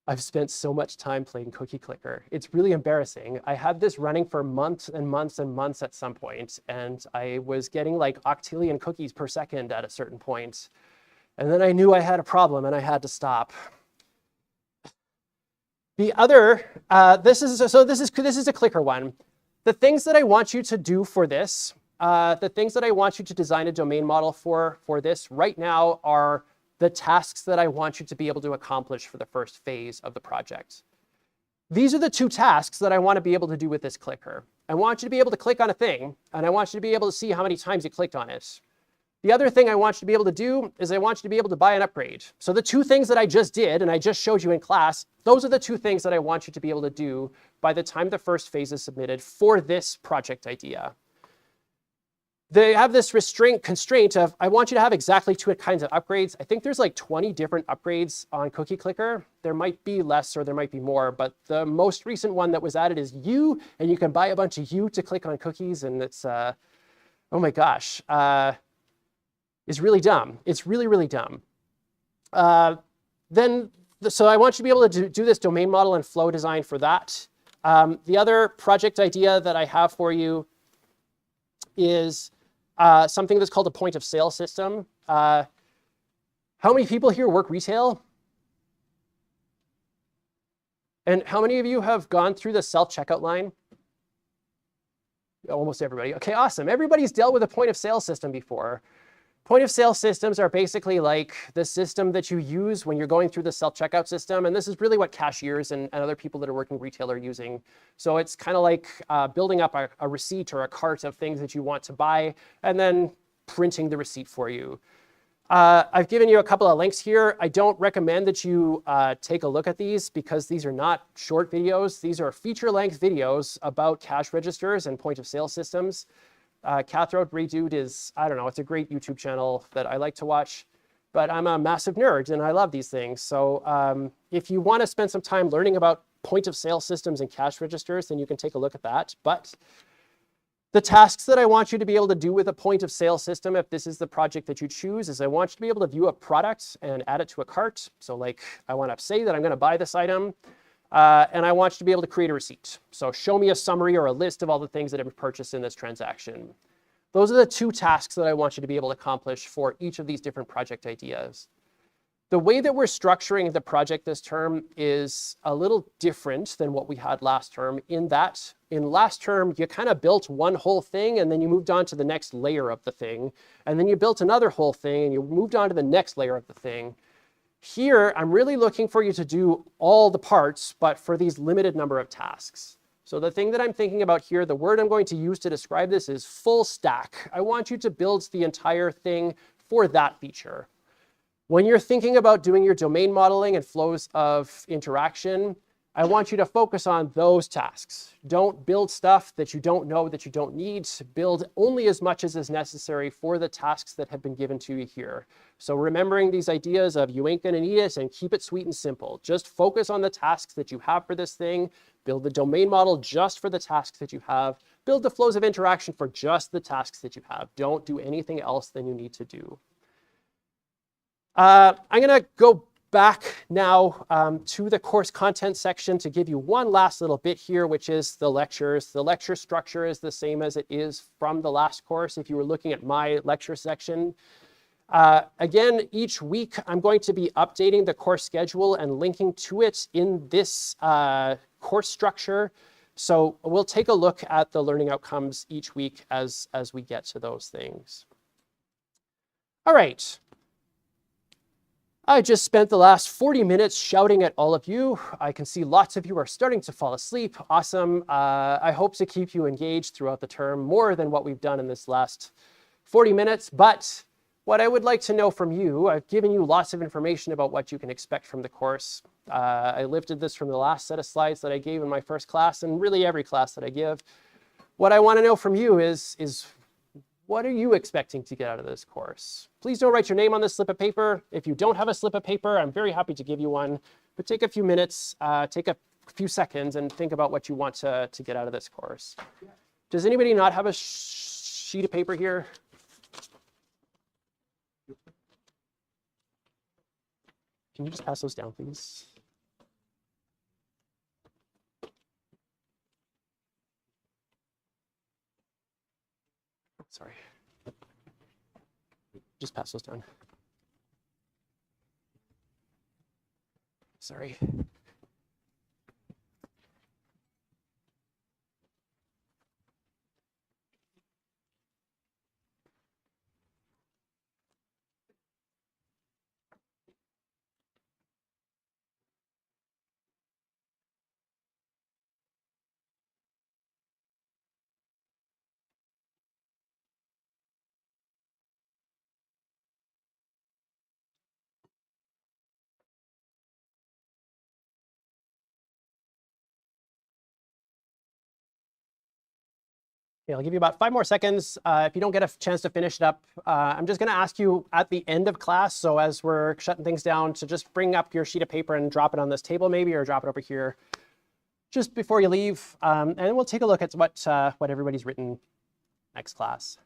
I've spent so much time playing Cookie Clicker. It's really embarrassing. I had this running for months and months and months at some point, and I was getting like octillion cookies per second at a certain point. And then I knew I had a problem and I had to stop. The other, this is a clicker one. The things that I want you to do for this, the things that I want you to design a domain model for this right now are the tasks that I want you to be able to accomplish for the first phase of the project. These are the 2 tasks that I want to be able to do with this clicker. I want you to be able to click on a thing, and I want you to be able to see how many times you clicked on it. The other thing I want you to be able to do is I want you to be able to buy an upgrade. So the 2 things that I just did, and I just showed you in class, those are the 2 things that I want you to be able to do by the time the first phase is submitted for this project idea. They have this constraint of, I want you to have exactly 2 kinds of upgrades. I think there's like 20 different upgrades on Cookie Clicker. There might be less or there might be more, but the most recent one that was added is U, and you can buy a bunch of U to click on cookies, and it's, oh my gosh, it's really dumb. It's really, really dumb. So I want you to be able to do this domain model and flow design for that. The other project idea that I have for you is something that's called a point of sale system. How many people here work retail? And how many of you have gone through the self-checkout line? Almost everybody. Okay, awesome. Everybody's dealt with a point of sale system before. Point of sale systems are basically like the system that you use when you're going through the self-checkout system. And this is really what cashiers and other people that are working retail are using. So it's kind of like building up a receipt or a cart of things that you want to buy and then printing the receipt for you. I've given you a couple of links here. I don't recommend that you take a look at these because these are not short videos. These are feature-length videos about cash registers and point of sale systems. Cathode Ray Dude is, I don't know, it's a great YouTube channel that I like to watch, but I'm a massive nerd and I love these things. So if you want to spend some time learning about point of sale systems and cash registers, then you can take a look at that. But the tasks that I want you to be able to do with a point of sale system, if this is the project that you choose, is I want you to be able to view a product and add it to a cart. So like I want to say that I'm going to buy this item. And I want you to be able to create a receipt. So show me a summary or a list of all the things that have been purchased in this transaction. Those are the 2 tasks that I want you to be able to accomplish for each of these different project ideas. The way that we're structuring the project this term is a little different than what we had last term, in that in last term, you kind of built one whole thing and then you moved on to the next layer of the thing. And then you built another whole thing and you moved on to the next layer of the thing. Here, I'm really looking for you to do all the parts, but for these limited number of tasks. So the thing that I'm thinking about here, the word I'm going to use to describe this is full stack. I want you to build the entire thing for that feature. When you're thinking about doing your domain modeling and flows of interaction, I want you to focus on those tasks. Don't build stuff that you don't know that you don't need. Build only as much as is necessary for the tasks that have been given to you here. So remembering these ideas of you ain't gonna need it and keep it sweet and simple. Just focus on the tasks that you have for this thing. Build the domain model just for the tasks that you have. Build the flows of interaction for just the tasks that you have. Don't do anything else than you need to do. I'm gonna go back now to the course content section to give you one last little bit here, which is the lectures. The lecture structure is the same as it is from the last course if you were looking at my lecture section. Again, each week I'm going to be updating the course schedule and linking to it in this course structure. So we'll take a look at the learning outcomes each week as we get to those things. All right. I just spent the last 40 minutes shouting at all of you. I can see lots of you are starting to fall asleep. Awesome. I hope to keep you engaged throughout the term more than what we've done in this last 40 minutes. But what I would like to know from you, I've given you lots of information about what you can expect from the course. I lifted this from the last set of slides that I gave in my first class and really every class that I give. What I want to know from you is what are you expecting to get out of this course? Please don't write your name on this slip of paper. If you don't have a slip of paper, I'm very happy to give you one. But take a few minutes, take a few seconds and think about what you want to get out of this course. Does anybody not have a sheet of paper here? Can you just pass those down, please? Sorry. Just pass those down. Sorry. Okay, I'll give you about 5 more seconds. If you don't get a chance to finish it up, I'm just going to ask you at the end of class, so as we're shutting things down, to just bring up your sheet of paper and drop it on this table maybe, or drop it over here just before you leave. And we'll take a look at what everybody's written next class.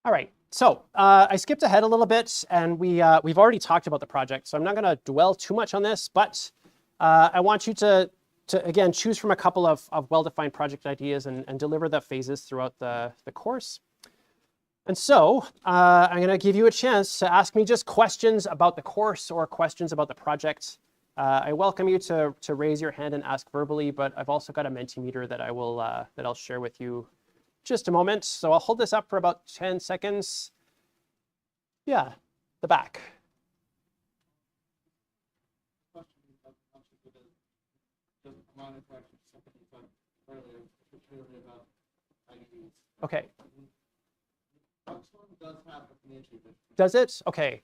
All right, so I skipped ahead a little bit, and we've already talked about the project, so I'm not going to dwell too much on this, but I want you to again, choose from a couple of well-defined project ideas and deliver the phases throughout the course. And so I'm going to give you a chance to ask me just questions about the course or questions about the project. I welcome you to raise your hand and ask verbally, but I've also got a Mentimeter that I'll share with you just a moment. So I'll hold this up for about 10 seconds. Yeah, the back. Okay. Does it? Okay.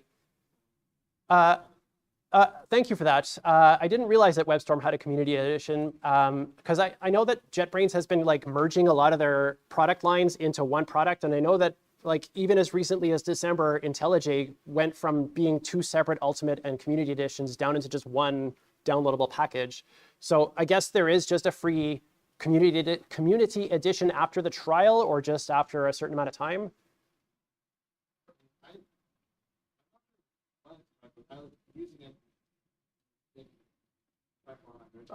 Thank you for that. I didn't realize that WebStorm had a community edition because I know that JetBrains has been like merging a lot of their product lines into one product, and I know that like even as recently as December, IntelliJ went from being 2 separate Ultimate and community editions down into just one downloadable package. So I guess there is just a free community edition after the trial, or just after a certain amount of time.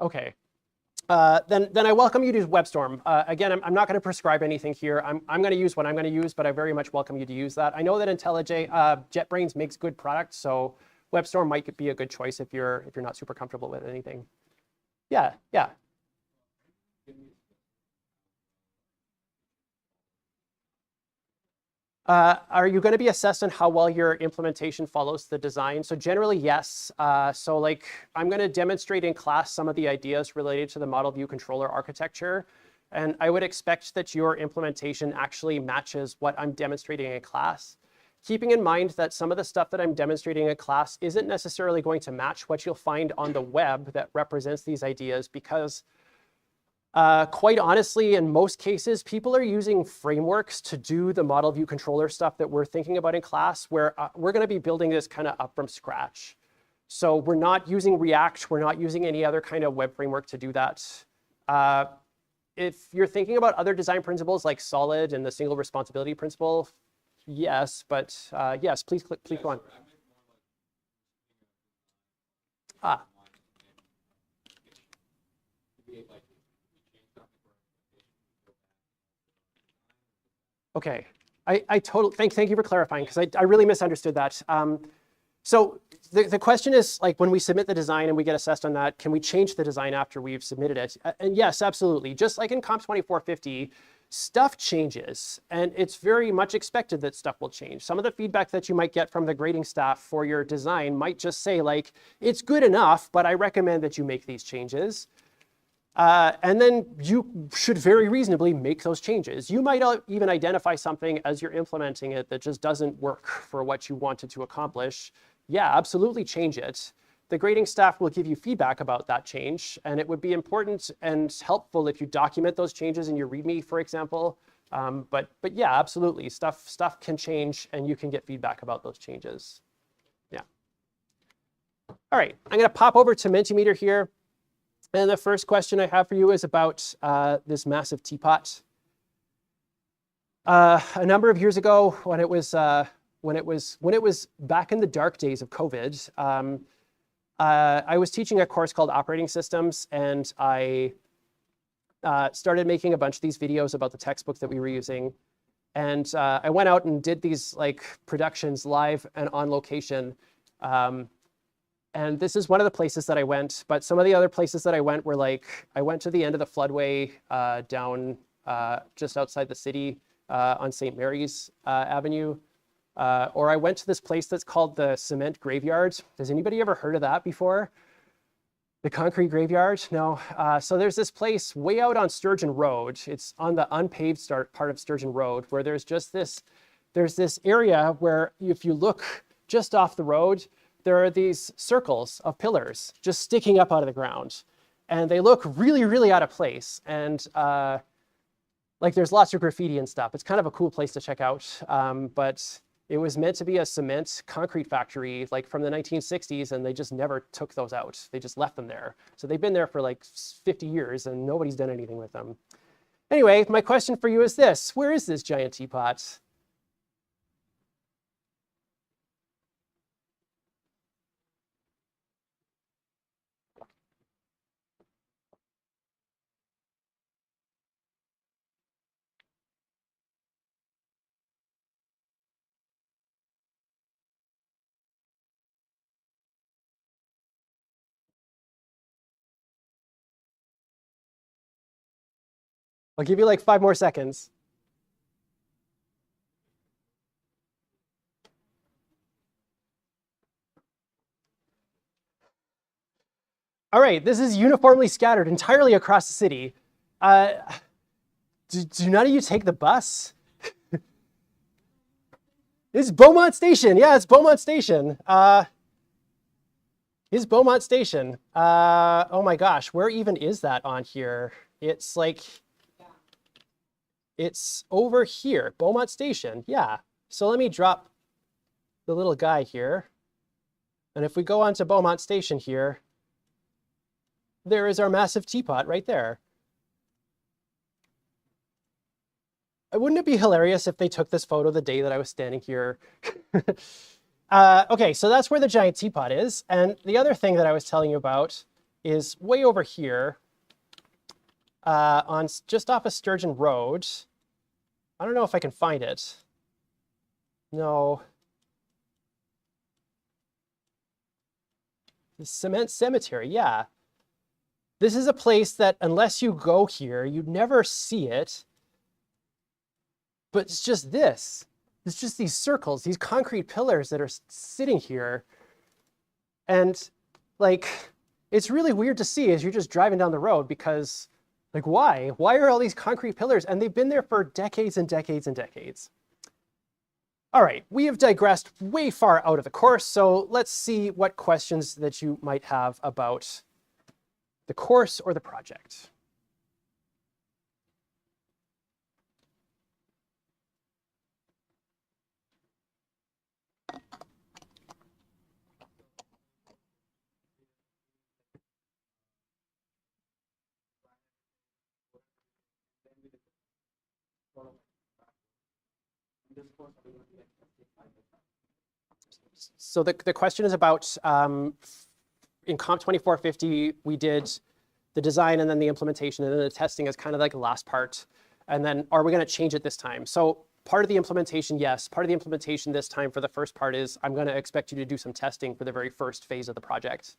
Okay. Then I welcome you to WebStorm. Again, I'm not going to prescribe anything here. I'm going to use what I'm going to use, but I very much welcome you to use that. I know that IntelliJ, JetBrains makes good products, so WebStorm might be a good choice if you're not super comfortable with anything. Yeah. Are you going to be assessed on how well your implementation follows the design? So generally, yes. So like I'm going to demonstrate in class some of the ideas related to the model view controller architecture. And I would expect that your implementation actually matches what I'm demonstrating in class. Keeping in mind that some of the stuff that I'm demonstrating in class isn't necessarily going to match what you'll find on the web that represents these ideas, because quite honestly, in most cases, people are using frameworks to do the model view controller stuff that we're thinking about in class, where we're going to be building this kind of up from scratch. So we're not using React. We're not using any other kind of web framework to do that. If you're thinking about other design principles like solid and the single responsibility principle, yes, but yes, please go on. Okay, I totally thank you for clarifying, because I really misunderstood that. So the question is, like, when we submit the design and we get assessed on that, can we change the design after we've submitted it? And yes, absolutely. Just like in Comp 2450, stuff changes, and it's very much expected that stuff will change. Some of the feedback that you might get from the grading staff for your design might just say, like, it's good enough, but I recommend that you make these changes. And then you should very reasonably make those changes. You might even identify something as you're implementing it that just doesn't work for what you wanted to accomplish. Yeah, absolutely change it. The grading staff will give you feedback about that change, and it would be important and helpful if you document those changes in your README, for example. But yeah, absolutely, stuff can change, and you can get feedback about those changes. Yeah. All right, I'm going to pop over to Mentimeter here. And the first question I have for you is about this massive teapot. A number of years ago, when it was back in the dark days of COVID, I was teaching a course called Operating Systems, and I started making a bunch of these videos about the textbook that we were using. And I went out and did these like productions live and on location. And this is one of the places that I went, but some of the other places that I went were like, I went to the end of the floodway down just outside the city on St. Mary's Avenue. Or I went to this place that's called the Cement Graveyard. Has anybody ever heard of that before? The Concrete Graveyard? No. So there's this place way out on Sturgeon Road. It's on the unpaved part of Sturgeon Road, where there's this area where if you look just off the road, there are these circles of pillars just sticking up out of the ground. And they look really, really out of place. And like there's lots of graffiti and stuff. It's kind of a cool place to check out. But it was meant to be a cement concrete factory like from the 1960s, and they just never took those out. They just left them there. So they've been there for like 50 years and nobody's done anything with them. Anyway, my question for you is this: where is this giant teapot? I'll give you like 5 more seconds. All right, this is uniformly scattered entirely across the city. Do none of you take the bus? It's Beaumont Station. Yeah, it's Beaumont Station. It's Beaumont Station. Oh my gosh, where even is that on here? It's like, it's over here, Beaumont Station. Yeah. So let me drop the little guy here. And if we go on to Beaumont Station here, there is our massive teapot right there. Wouldn't it be hilarious if they took this photo the day that I was standing here? Okay, so that's where the giant teapot is. And the other thing that I was telling you about is way over here on just off of Sturgeon Road. I don't know if I can find it. No. The Cement Cemetery, yeah. This is a place that unless you go here, you'd never see it. But it's just this. It's just these circles, these concrete pillars that are sitting here. And like, it's really weird to see as you're just driving down the road, because Like, why? Why are all these concrete pillars? And they've been there for decades and decades and decades. All right, we have digressed way far out of the course, so let's see what questions that you might have about the course or the project. So the question is about, in Comp 2450, we did the design and then the implementation, and then the testing is kind of like the last part. And then are we going to change it this time? So part of the implementation, yes. Part of the implementation this time for the first part is I'm going to expect you to do some testing for the very first phase of the project.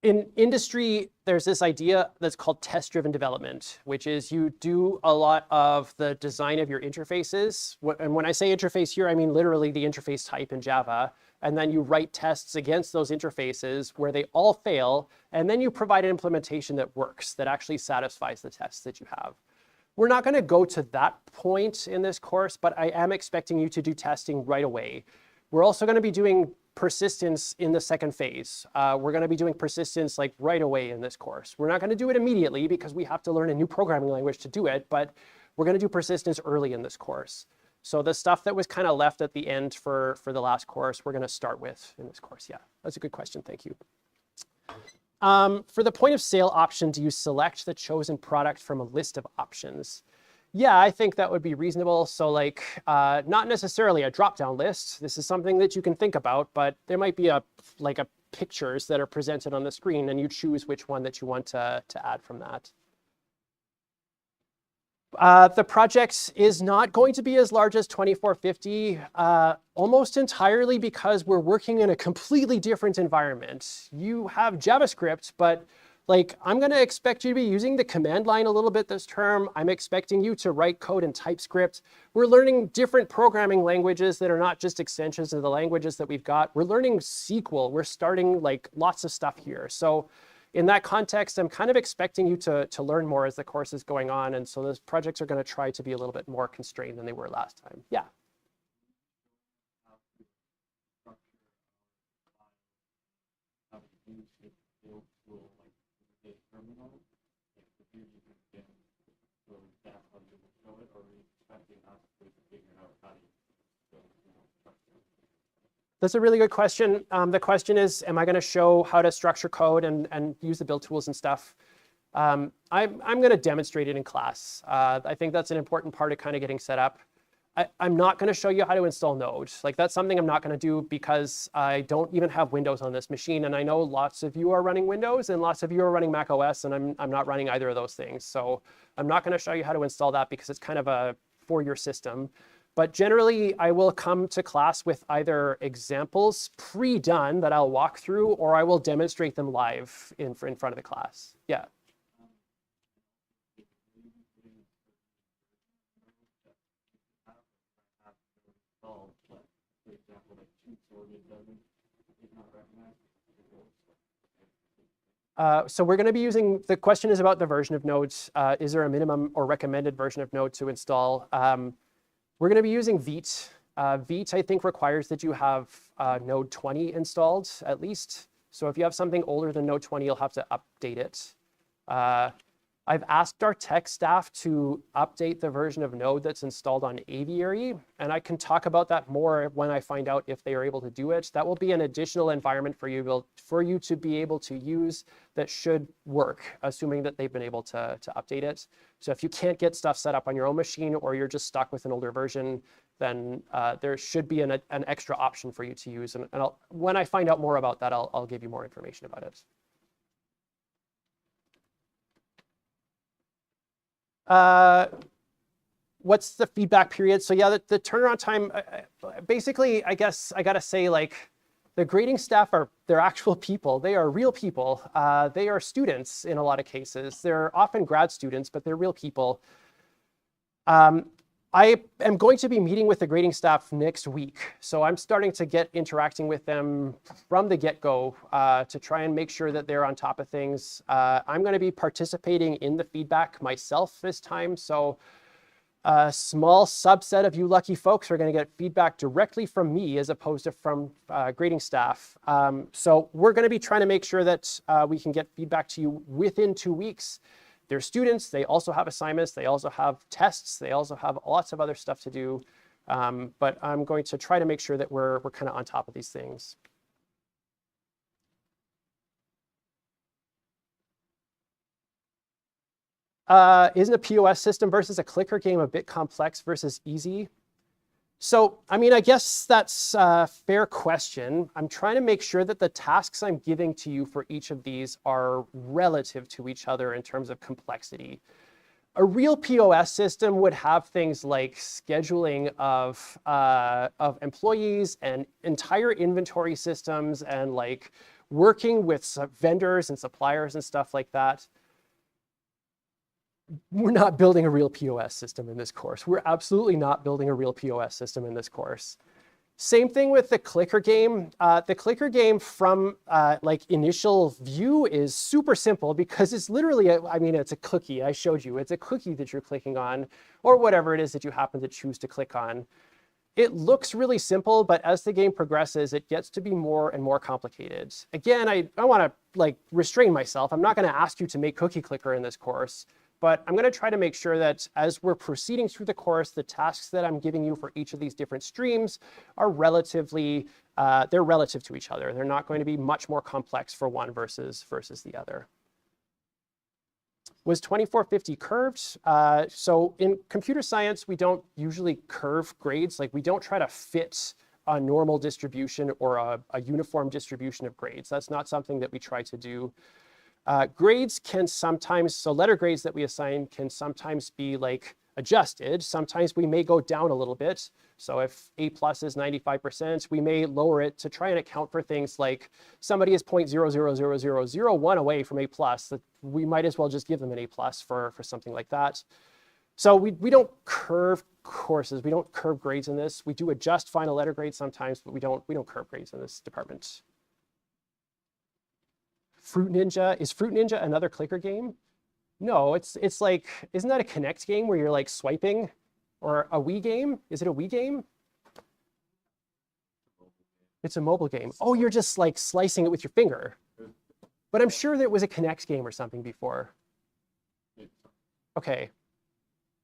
In industry, there's this idea that's called test-driven development, which is you do a lot of the design of your interfaces. And when I say interface here, I mean literally the interface type in Java. And then you write tests against those interfaces where they all fail. And then you provide an implementation that works, that actually satisfies the tests that you have. We're not going to go to that point in this course, but I am expecting you to do testing right away. We're also going to be doing persistence in the second phase. We're going to be doing persistence like right away in this course. We're not going to do it immediately because we have to learn a new programming language to do it, but we're going to do persistence early in this course. So the stuff that was kind of left at the end for the last course, we're going to start with in this course. Yeah, that's a good question. Thank you. For the point of sale option, do you select the chosen product from a list of options? Yeah, I think that would be reasonable. So like, not necessarily a drop-down list. This is something that you can think about, but there might be like pictures that are presented on the screen, and you choose which one that you want to add from that. The project is not going to be as large as 2450, almost entirely because we're working in a completely different environment. You have JavaScript, but like I'm going to expect you to be using the command line a little bit this term. I'm expecting you to write code in TypeScript. We're learning different programming languages that are not just extensions of the languages that we've got. We're learning SQL. We're starting like lots of stuff here. So in that context, I'm kind of expecting you to learn more as the course is going on. And so those projects are going to try to be a little bit more constrained than they were last time. Yeah. That's a really good question. The question is, am I going to show how to structure code and use the build tools and stuff? I'm going to demonstrate it in class. I think that's an important part of kind of getting set up. I'm not going to show you how to install Node. Like that's something I'm not going to do because I don't even have Windows on this machine. And I know lots of you are running Windows and lots of you are running Mac OS, and I'm not running either of those things. So I'm not going to show you how to install that because it's kind of a for-your system. But generally, I will come to class with either examples pre-done that I'll walk through, or I will demonstrate them live in front of the class. Yeah. So we're going to be using, the question is about the version of Node. Is there a minimum or recommended version of Node to install? We're going to be using Vite. Vite, I think, requires that you have Node 20 installed, at least. So if you have something older than Node 20, you'll have to update it. I've asked our tech staff to update the version of Node that's installed on Aviary, and I can talk about that more when I find out if they are able to do it. That will be an additional environment for you to be able to use that should work, assuming that they've been able to update it. So if you can't get stuff set up on your own machine or you're just stuck with an older version, then there should be an extra option for you to use. And when I find out more about that, I'll give you more information about it. What's the feedback period? So yeah, the turnaround time, basically, I guess I gotta say, like, the grading staff they're actual people. They are real people. They are students in a lot of cases. They're often grad students, but they're real people. I am going to be meeting with the grading staff next week. So I'm starting to get interacting with them from the get-go to try and make sure that they're on top of things. I'm going to be participating in the feedback myself this time. So a small subset of you lucky folks are going to get feedback directly from me as opposed to from grading staff. So we're going to be trying to make sure that we can get feedback to you within 2 weeks. They're students, they also have assignments, they also have tests, they also have lots of other stuff to do. But I'm going to try to make sure that we're kind of on top of these things. Isn't a POS system versus a clicker game a bit complex versus easy? So, I mean, I guess that's a fair question. I'm trying to make sure that the tasks I'm giving to you for each of these are relative to each other in terms of complexity. A real POS system would have things like scheduling of employees and entire inventory systems and like working with vendors and suppliers and stuff like that. We're not building a real POS system in this course. We're absolutely not building a real POS system in this course. Same thing with the clicker game. The clicker game from like initial view is super simple because it's literally, I mean, it's a cookie. I showed you. It's a cookie that you're clicking on or whatever it is that you happen to choose to click on. It looks really simple, but as the game progresses, it gets to be more and more complicated. Again, I want to like restrain myself. I'm not going to ask you to make Cookie Clicker in this course. But I'm going to try to make sure that as we're proceeding through the course, the tasks that I'm giving you for each of these different streams are relatively, they're relative to each other. They're not going to be much more complex for one versus the other. Was 2450 curved? So in computer science, we don't usually curve grades. Like we don't try to fit a normal distribution or a uniform distribution of grades. That's not something that we try to do. Grades can sometimes, so letter grades that we assign can sometimes be like adjusted. Sometimes we may go down a little bit. So if A+ is 95%, we may lower it to try and account for things like somebody is 0.000001 away from A+, that we might as well just give them an A+ for something like that. So we don't curve courses. We don't curve grades in this. We do adjust final letter grades sometimes, but we don't curve grades in this department. Fruit Ninja, is Fruit Ninja another clicker game? No, it's like, isn't that a Connect game where you're like swiping? Or a Wii game? Is it a Wii game? It's a mobile game. Oh, you're just like slicing it with your finger. But I'm sure there was a Connect game or something before. Okay.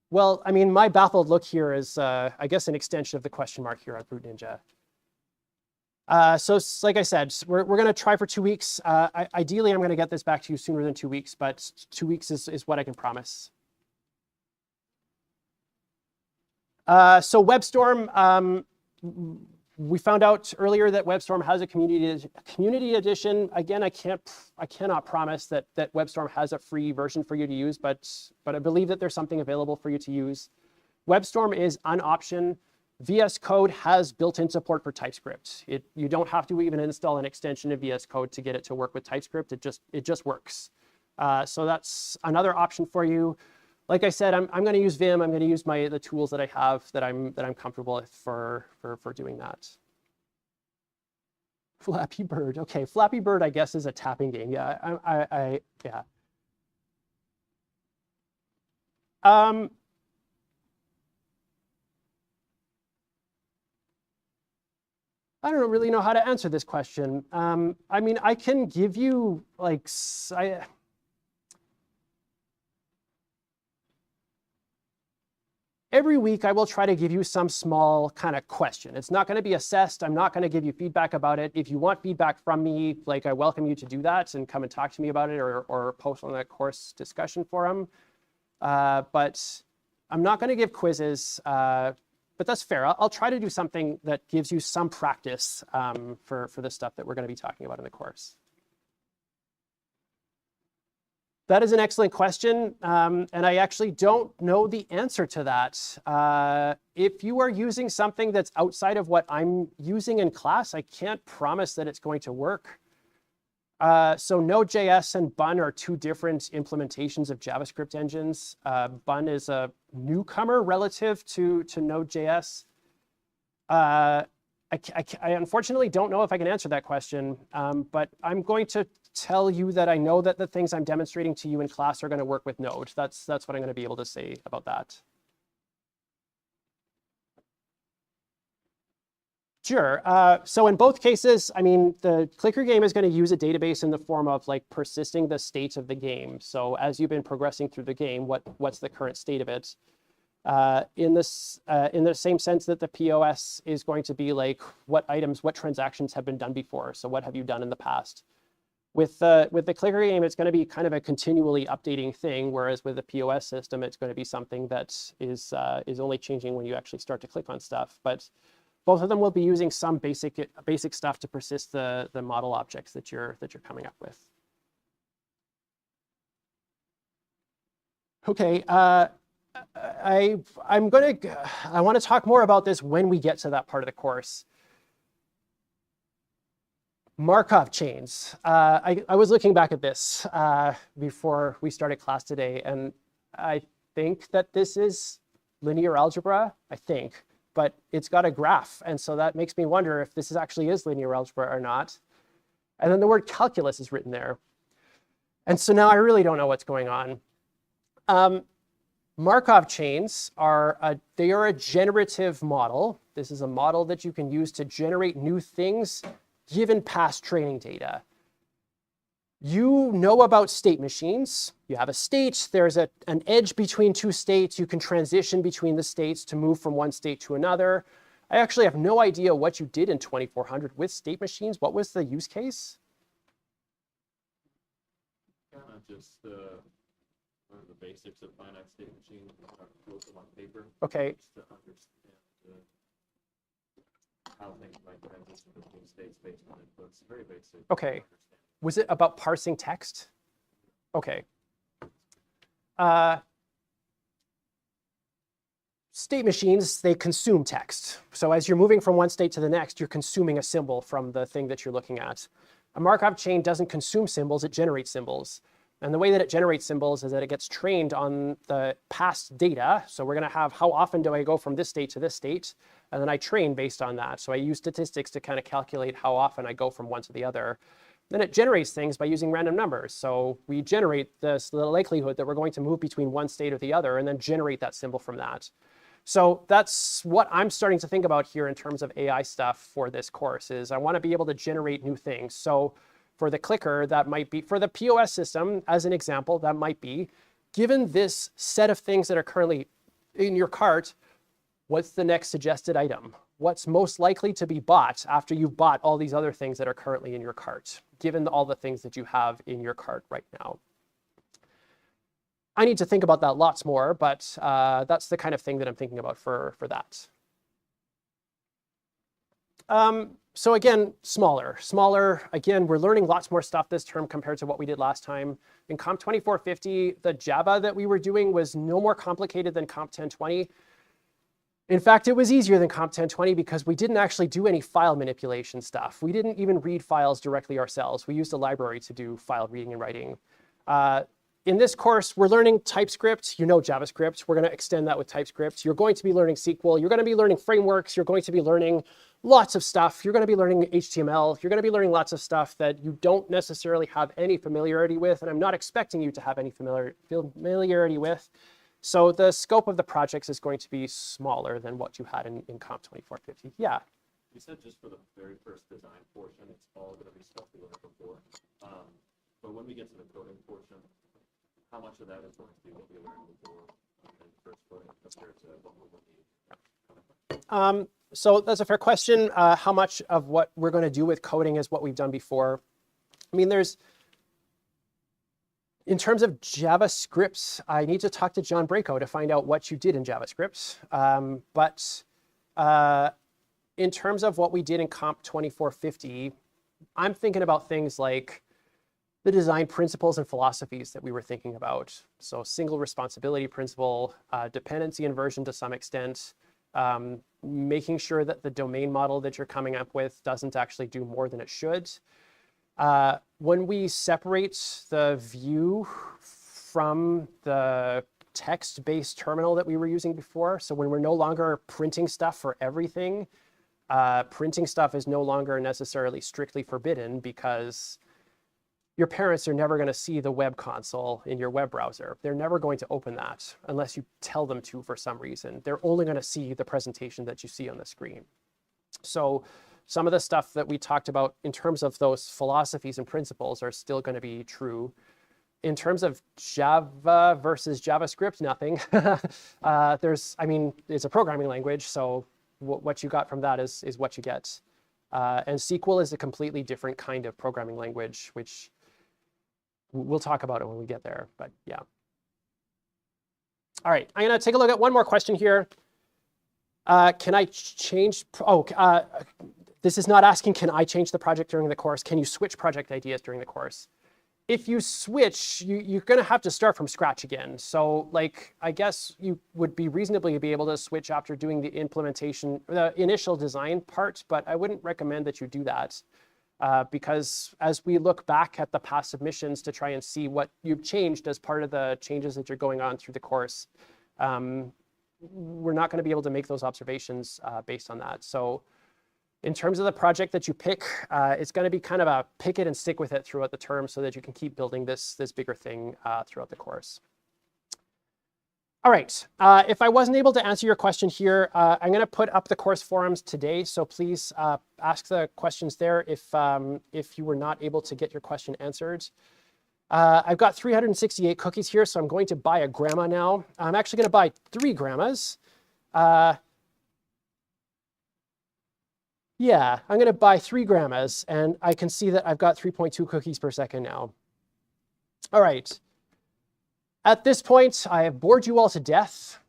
Well, I mean, my baffled look here is, I guess, an extension of the question mark here on Fruit Ninja. So like I said, we're going to try for 2 weeks. Ideally, I'm going to get this back to you sooner than 2 weeks, but 2 weeks is what I can promise. So WebStorm, we found out earlier that WebStorm has a community edition. Again, I cannot promise that WebStorm has a free version for you to use, but I believe that there's something available for you to use. WebStorm is an option. VS Code has built-in support for TypeScript. You don't have to even install an extension of VS Code to get it to work with TypeScript. It just works. So that's another option for you. Like I said, I'm going to use Vim. I'm going to use the tools that I have that I'm comfortable with for doing that. Flappy Bird. Okay, Flappy Bird, I guess, is a tapping game. Yeah, yeah. I don't really know how to answer this question. I mean, I can give you like, every week I will try to give you some small kind of question. It's not going to be assessed. I'm not going to give you feedback about it. If you want feedback from me, like I welcome you to do that and come and talk to me about it or post on that course discussion forum. But I'm not going to give quizzes. But that's fair. I'll try to do something that gives you some practice for the stuff that we're going to be talking about in the course. That is an excellent question, and I actually don't know the answer to that. If you are using something that's outside of what I'm using in class, I can't promise that it's going to work. So Node.js and Bun are two different implementations of JavaScript engines. Bun is a newcomer relative to Node.js. I unfortunately don't know if I can answer that question, but I'm going to tell you that I know that the things I'm demonstrating to you in class are going to work with Node. That's what I'm going to be able to say about that. Sure. So in both cases, I mean, the clicker game is going to use a database in the form of like persisting the state of the game. So as you've been progressing through the game, what's the current state of it? In the same sense that the POS is going to be like what transactions have been done before. So what have you done in the past? With the clicker game, it's going to be kind of a continually updating thing, whereas with the POS system, it's going to be something that is only changing when you actually start to click on stuff. But both of them will be using some basic stuff to persist the model objects that you're coming up with. Okay, I want to talk more about this when we get to that part of the course. Markov chains. I was looking back at this before we started class today, and I think that this is linear algebra, I think. But it's got a graph. And so that makes me wonder if this actually is linear algebra or not. And then the word calculus is written there. And so now I really don't know what's going on. Markov chains are a generative model. This is a model that you can use to generate new things given past training data. You know about state machines. You have a state. There's an edge between two states. You can transition between the states to move from one state to another. I actually have no idea what you did in 2400 with state machines. What was the use case? Kind of just learn the basics of finite state machines, wrote them on paper. Okay. Just to understand how things might transition between states based on inputs. Very basic. Okay. Was it about parsing text? Okay. State machines, they consume text. So as you're moving from one state to the next, you're consuming a symbol from the thing that you're looking at. A Markov chain doesn't consume symbols, it generates symbols. And the way that it generates symbols is that it gets trained on the past data. So we're going to have how often do I go from this state to this state? And then I train based on that. So I use statistics to kind of calculate how often I go from one to the other. Then it generates things by using random numbers. So we generate the likelihood that we're going to move between one state or the other and then generate that symbol from that. So that's what I'm starting to think about here in terms of AI stuff for this course is I want to be able to generate new things. So for the clicker, that might be, for the POS system, as an example, that might be, given this set of things that are currently in your cart, what's the next suggested item? What's most likely to be bought after you've bought all these other things that are currently in your cart, given all the things that you have in your cart right now? I need to think about that lots more, but that's the kind of thing that I'm thinking about for that. So again, smaller. Again, we're learning lots more stuff this term compared to what we did last time. In Comp 2450, the Java that we were doing was no more complicated than Comp 1020. In fact, it was easier than Comp 1020 because we didn't actually do any file manipulation stuff. We didn't even read files directly ourselves. We used a library to do file reading and writing. In this course, we're learning TypeScript. You know JavaScript. We're going to extend that with TypeScript. You're going to be learning SQL. You're going to be learning frameworks. You're going to be learning lots of stuff. You're going to be learning HTML. You're going to be learning lots of stuff that you don't necessarily have any familiarity with, and I'm not expecting you to have any familiarity with. So the scope of the projects is going to be smaller than what you had in Comp 2450. Yeah? You said just for the very first design portion, it's all going to be stuff we learned before. But when we get to the coding portion, how much of that is going to be what we learned before in first coding compared to what we'll need? So that's a fair question. How much of what we're going to do with coding is what we've done before? I mean, in terms of JavaScript, I need to talk to John Braco to find out what you did in JavaScript. But in terms of what we did in Comp 2450, I'm thinking about things like the design principles and philosophies that we were thinking about. So single responsibility principle, dependency inversion to some extent, making sure that the domain model that you're coming up with doesn't actually do more than it should. When we separate the view from the text-based terminal that we were using before. So when we're no longer printing stuff for everything, printing stuff is no longer necessarily strictly forbidden because your parents are never going to see the web console in your web browser. They're never going to open that unless you tell them to for some reason. They're only going to see the presentation that you see on the screen. So some of the stuff that we talked about in terms of those philosophies and principles are still going to be true. In terms of Java versus JavaScript, nothing. It's a programming language, so what you got from that is what you get. And SQL is a completely different kind of programming language, which we'll talk about it when we get there, but yeah. All right, I'm gonna take a look at one more question here. Can I change, this is not asking, can I change the project during the course? Can you switch project ideas during the course? If you switch, you're going to have to start from scratch again. So like, I guess you would be reasonably be able to switch after doing the implementation, the initial design part, but I wouldn't recommend that you do that because as we look back at the past submissions to try and see what you've changed as part of the changes that you're going on through the course, we're not going to be able to make those observations based on that. So in terms of the project that you pick, it's going to be kind of a pick it and stick with it throughout the term so that you can keep building this bigger thing throughout the course. All right, if I wasn't able to answer your question here, I'm going to put up the course forums today. So please ask the questions there if you were not able to get your question answered. I've got 368 cookies here, so I'm going to buy a grandma now. I'm actually going to buy 3 grandmas. Yeah, I'm going to buy 3 grandmas, and I can see that I've got 3.2 cookies per second now. All right. At this point, I have bored you all to death,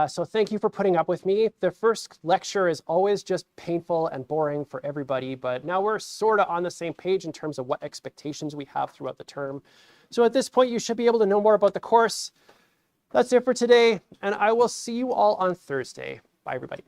so thank you for putting up with me. The first lecture is always just painful and boring for everybody, but now we're sort of on the same page in terms of what expectations we have throughout the term. So at this point, you should be able to know more about the course. That's it for today, and I will see you all on Thursday. Bye, everybody.